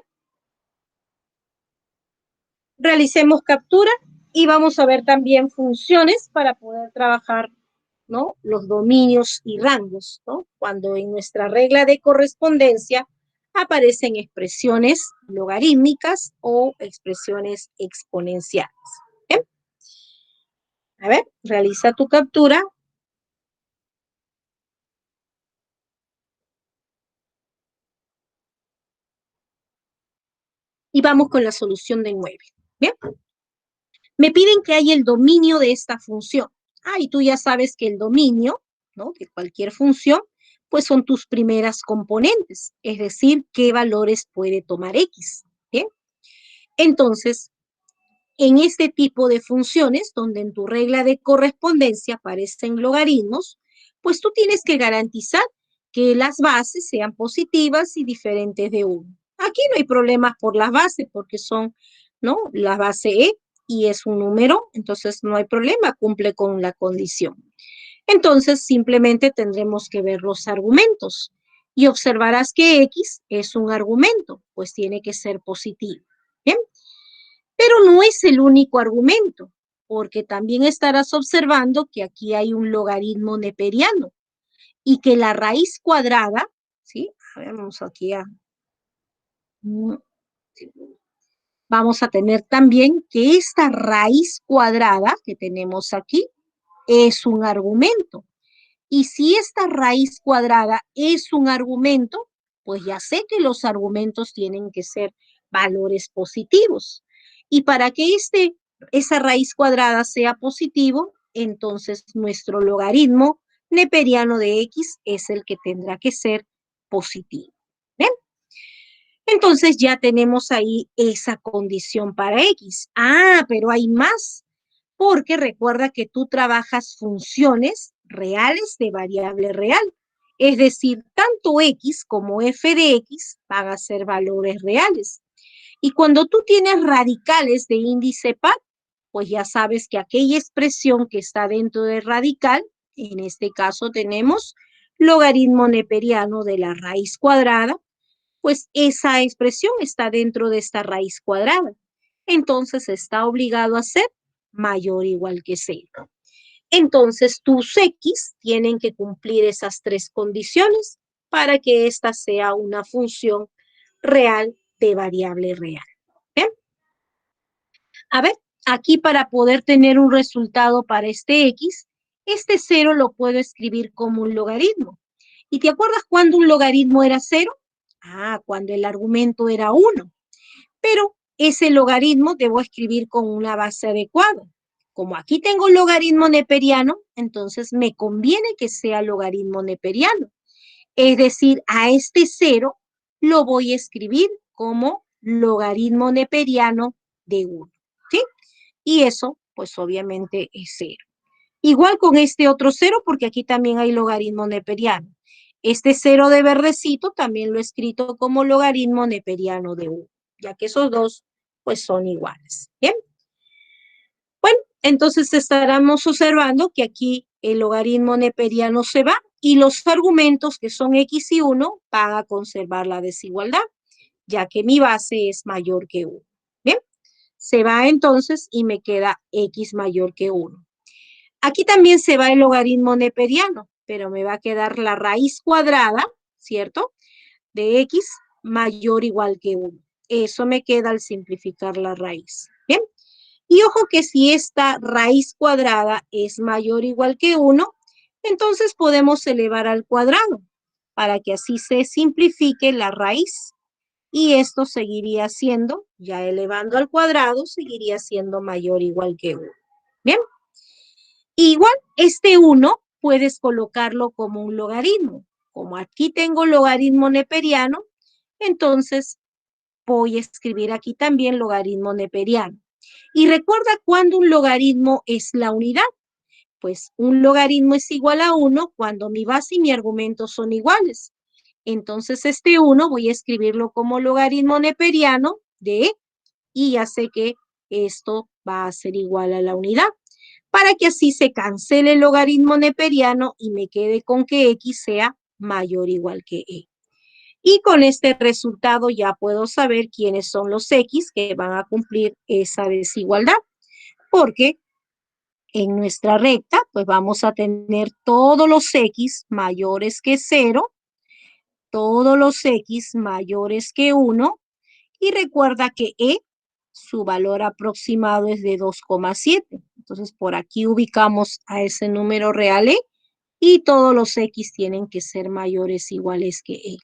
realicemos captura y vamos a ver también funciones para poder trabajar, ¿no?, los dominios y rangos, ¿no? Cuando en nuestra regla de correspondencia aparecen expresiones logarítmicas o expresiones exponenciales. ¿Bien? A ver, realiza tu captura. Y vamos con la solución de 9. ¿Bien? Me piden que haya el dominio de esta función. Y tú ya sabes que el dominio, ¿no?, de cualquier función, pues son tus primeras componentes, es decir, qué valores puede tomar X. ¿Bien? Entonces, en este tipo de funciones, donde en tu regla de correspondencia aparecen logaritmos, pues tú tienes que garantizar que las bases sean positivas y diferentes de 1. Aquí no hay problemas por las bases, porque son, ¿no?, la base E y es un número, entonces no hay problema, cumple con la condición. Entonces, simplemente tendremos que ver los argumentos y observarás que X es un argumento, pues tiene que ser positivo. ¿Bien? Pero no es el único argumento, porque también estarás observando que aquí hay un logaritmo neperiano y que la raíz cuadrada, ¿sí? A ver, vamos aquí vamos a tener también que esta raíz cuadrada que tenemos aquí es un argumento. Y si esta raíz cuadrada es un argumento, pues ya sé que los argumentos tienen que ser valores positivos. Y para que esa raíz cuadrada sea positivo, entonces nuestro logaritmo neperiano de X es el que tendrá que ser positivo. ¿Ven? Entonces ya tenemos ahí esa condición para X. Pero hay más, porque recuerda que tú trabajas funciones reales de variable real. Es decir, tanto X como f de X van a ser valores reales. Y cuando tú tienes radicales de índice par, pues ya sabes que aquella expresión que está dentro del radical, en este caso tenemos logaritmo neperiano de la raíz cuadrada, pues esa expresión está dentro de esta raíz cuadrada. Entonces está obligado a ser mayor o igual que 0. Entonces tus X tienen que cumplir esas 3 condiciones para que esta sea una función real de variable real. ¿Bien? A ver, aquí para poder tener un resultado para este X, este 0 lo puedo escribir como un logaritmo. ¿Y te acuerdas cuando un logaritmo era 0? Cuando el argumento era 1. Pero ese logaritmo debo escribir con una base adecuada. Como aquí tengo logaritmo neperiano, entonces me conviene que sea logaritmo neperiano. Es decir, a este 0 lo voy a escribir como logaritmo neperiano de 1, ¿sí? Y eso, pues obviamente es 0. Igual con este otro 0, porque aquí también hay logaritmo neperiano. Este 0 de verdecito también lo he escrito como logaritmo neperiano de 1, ya que esos dos, pues son iguales, ¿bien? Bueno, entonces estaremos observando que aquí el logaritmo neperiano se va y los argumentos que son x y 1 van a conservar la desigualdad, ya que mi base es mayor que 1. Bien, se va entonces y me queda x mayor que 1. Aquí también se va el logaritmo neperiano, pero me va a quedar la raíz cuadrada, ¿cierto? De x mayor o igual que 1. Eso me queda al simplificar la raíz. Bien. Y ojo que si esta raíz cuadrada es mayor o igual que 1, entonces podemos elevar al cuadrado para que así se simplifique la raíz. Y esto seguiría siendo, ya elevando al cuadrado, seguiría siendo mayor o igual que 1. Bien. Igual, este 1 puedes colocarlo como un logaritmo. Como aquí tengo logaritmo neperiano, entonces voy a escribir aquí también logaritmo neperiano. Y recuerda cuando un logaritmo es la unidad. Pues un logaritmo es igual a 1 cuando mi base y mi argumento son iguales. Entonces este 1 voy a escribirlo como logaritmo neperiano de, y ya sé que esto va a ser igual a la unidad, para que así se cancele el logaritmo neperiano y me quede con que x sea mayor o igual que e. Y con este resultado ya puedo saber quiénes son los x que van a cumplir esa desigualdad, porque en nuestra recta pues vamos a tener todos los x mayores que 0, todos los x mayores que 1, y recuerda que e, su valor aproximado es de 2,7. Entonces por aquí ubicamos a ese número real e, y todos los x tienen que ser mayores o iguales que e.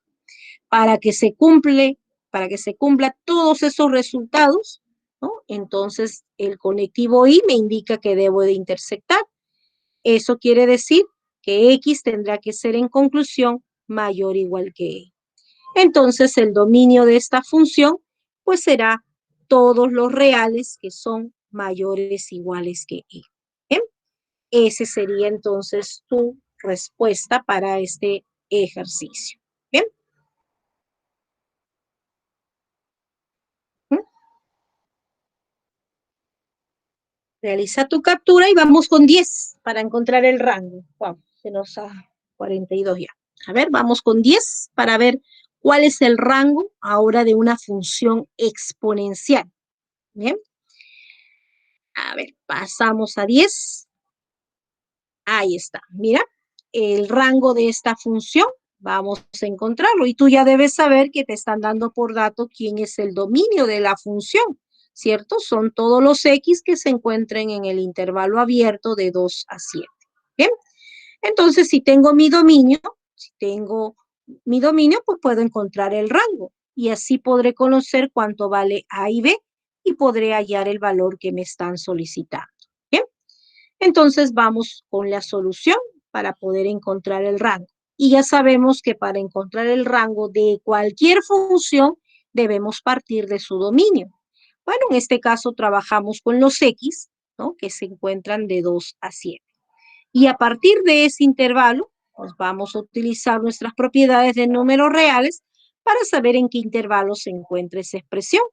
Para que se cumpla todos esos resultados, ¿no? Entonces el conectivo y me indica que debo de intersectar. Eso quiere decir que x tendrá que ser en conclusión mayor o igual que e. Entonces el dominio de esta función pues será todos los reales que son mayores o iguales que e. ¿Bien? Ese sería entonces tu respuesta para este ejercicio. ¿Bien? Realiza tu captura y vamos con 10 para encontrar el rango. Wow, se nos ha 42 ya. A ver, vamos con 10 para ver cuál es el rango ahora de una función exponencial. Bien. A ver, pasamos a 10. Ahí está. Mira, el rango de esta función, vamos a encontrarlo. Y tú ya debes saber que te están dando por dato quién es el dominio de la función, ¿cierto? Son todos los x que se encuentren en el intervalo abierto de 2 a 7. Bien, entonces si tengo mi dominio, pues puedo encontrar el rango. Y así podré conocer cuánto vale a y b y podré hallar el valor que me están solicitando. Bien. Entonces vamos con la solución para poder encontrar el rango. Y ya sabemos que para encontrar el rango de cualquier función debemos partir de su dominio. Bueno, en este caso trabajamos con los x, ¿no? Que se encuentran de 2 a 7. Y a partir de ese intervalo, pues vamos a utilizar nuestras propiedades de números reales para saber en qué intervalo se encuentra esa expresión.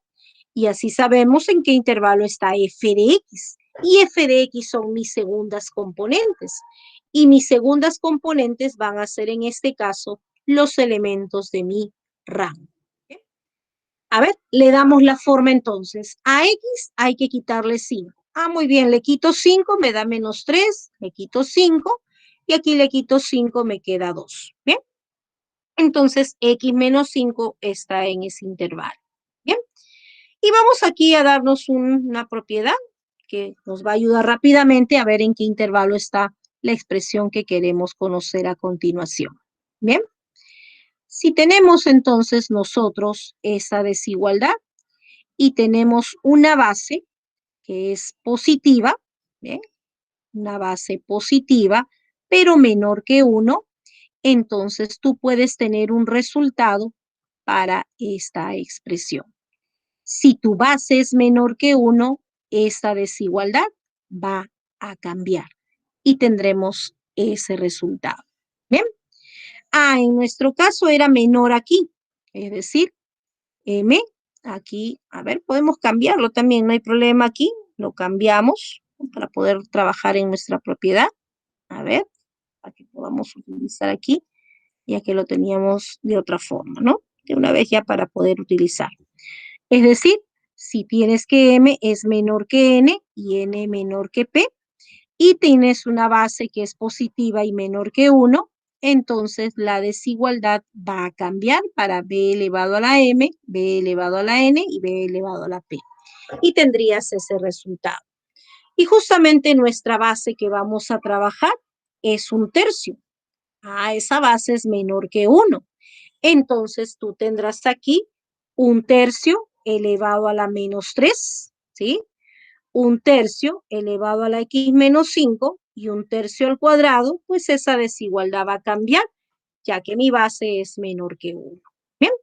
Y así sabemos en qué intervalo está f de x. Y f de x son mis segundas componentes. Y mis segundas componentes van a ser en este caso los elementos de mi rango. A ver, le damos la forma entonces. A x hay que quitarle 5. Ah, muy bien, le quito 5, me da menos 3, le quito 5, y aquí le quito 5, me queda 2. Bien, entonces x menos 5 está en ese intervalo. Bien. Y vamos aquí a darnos una propiedad que nos va a ayudar rápidamente a ver en qué intervalo está la expresión que queremos conocer a continuación. Bien. Si tenemos entonces nosotros esa desigualdad y tenemos una base que es positiva, ¿bien? Una base positiva, pero menor que 1, entonces tú puedes tener un resultado para esta expresión. Si tu base es menor que 1, esta desigualdad va a cambiar y tendremos ese resultado. ¿Bien? En nuestro caso era menor aquí, es decir, M, aquí, a ver, podemos cambiarlo también, no hay problema aquí, lo cambiamos para poder trabajar en nuestra propiedad. A ver, para que podamos utilizar aquí, ya que lo teníamos de otra forma, ¿no? De una vez ya para poder utilizar. Es decir, si tienes que M es menor que N y N menor que P, y tienes una base que es positiva y menor que 1, entonces la desigualdad va a cambiar para B elevado a la M, B elevado a la N y B elevado a la P. Y tendrías ese resultado. Y justamente nuestra base que vamos a trabajar es 1/3. Esa base es menor que 1. Entonces tú tendrás aquí 1/3 elevado a la -3, ¿sí? 1/3 elevado a la x menos 5 y 1/3 al cuadrado, pues esa desigualdad va a cambiar, ya que mi base es menor que 1. ¿Bien?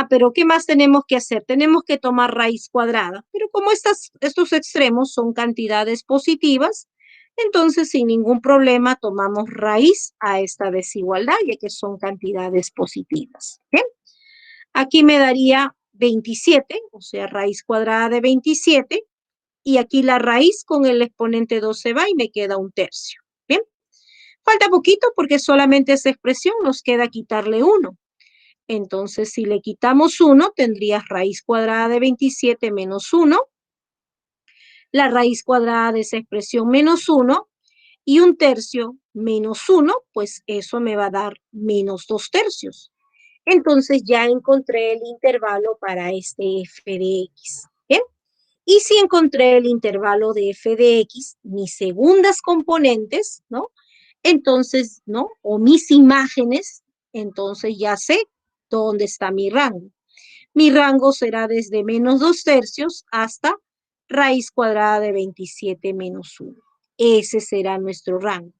Pero ¿qué más tenemos que hacer? Tenemos que tomar raíz cuadrada, pero como estos extremos son cantidades positivas, entonces sin ningún problema tomamos raíz a esta desigualdad, ya que son cantidades positivas. ¿Bien? Aquí me daría 27, o sea, raíz cuadrada de 27, y aquí la raíz con el exponente 2 se va y me queda 1/3. ¿Bien? Falta poquito porque solamente esa expresión nos queda quitarle 1. Entonces, si le quitamos 1, tendrías raíz cuadrada de 27 menos 1, la raíz cuadrada de esa expresión menos 1, y 1/3 menos 1, pues eso me va a dar menos 2/3. Entonces ya encontré el intervalo para este f de x. ¿Bien? Y si encontré el intervalo de f de x, mis segundas componentes, ¿no? Entonces, ¿no? O mis imágenes, entonces ya sé dónde está mi rango. Mi rango será desde menos 2/3 hasta raíz cuadrada de 27 menos 1. Ese será nuestro rango.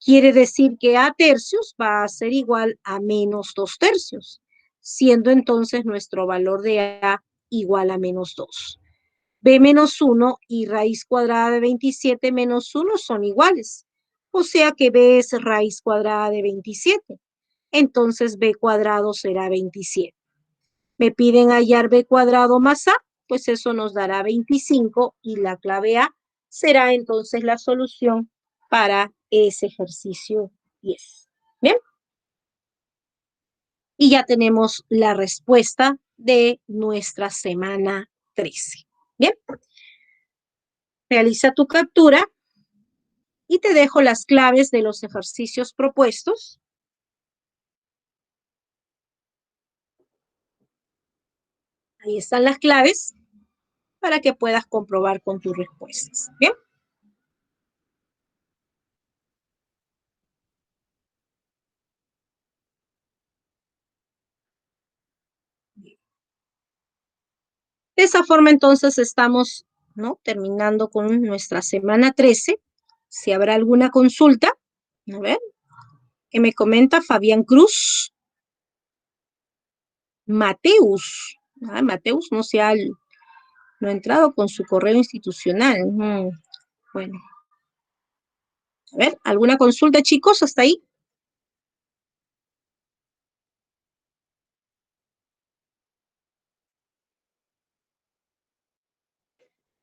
Quiere decir que a tercios va a ser igual a menos 2/3, siendo entonces nuestro valor de a igual a menos 2. B menos 1 y raíz cuadrada de 27 menos 1 son iguales. O sea que B es raíz cuadrada de 27. Entonces B cuadrado será 27. Me piden hallar B cuadrado más A, pues eso nos dará 25 y la clave A será entonces la solución para ese ejercicio 10. ¿Bien? Y ya tenemos la respuesta de nuestra semana 13. ¿Bien? Realiza tu captura y te dejo las claves de los ejercicios propuestos. Ahí están las claves para que puedas comprobar con tus respuestas. ¿Bien? De esa forma, entonces, estamos, ¿no?, terminando con nuestra semana 13. Si habrá alguna consulta, a ver, ¿qué me comenta Fabián Cruz? Mateus. Mateus no ha entrado con su correo institucional. Bueno. A ver, ¿alguna consulta, chicos, hasta ahí?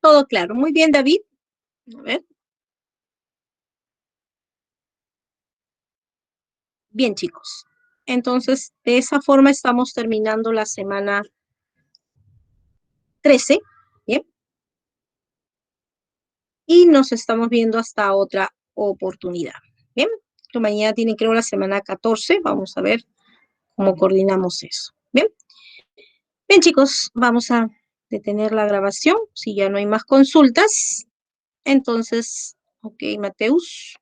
Todo claro. Muy bien, David. A ver. Bien, chicos. Entonces, de esa forma estamos terminando la semana 13. Bien. Y nos estamos viendo hasta otra oportunidad. Bien. Mañana tiene, creo, la semana 14. Vamos a ver cómo coordinamos eso. Bien. Bien, chicos, vamos a detener la grabación. Si ya no hay más consultas, entonces, ok, Mateus.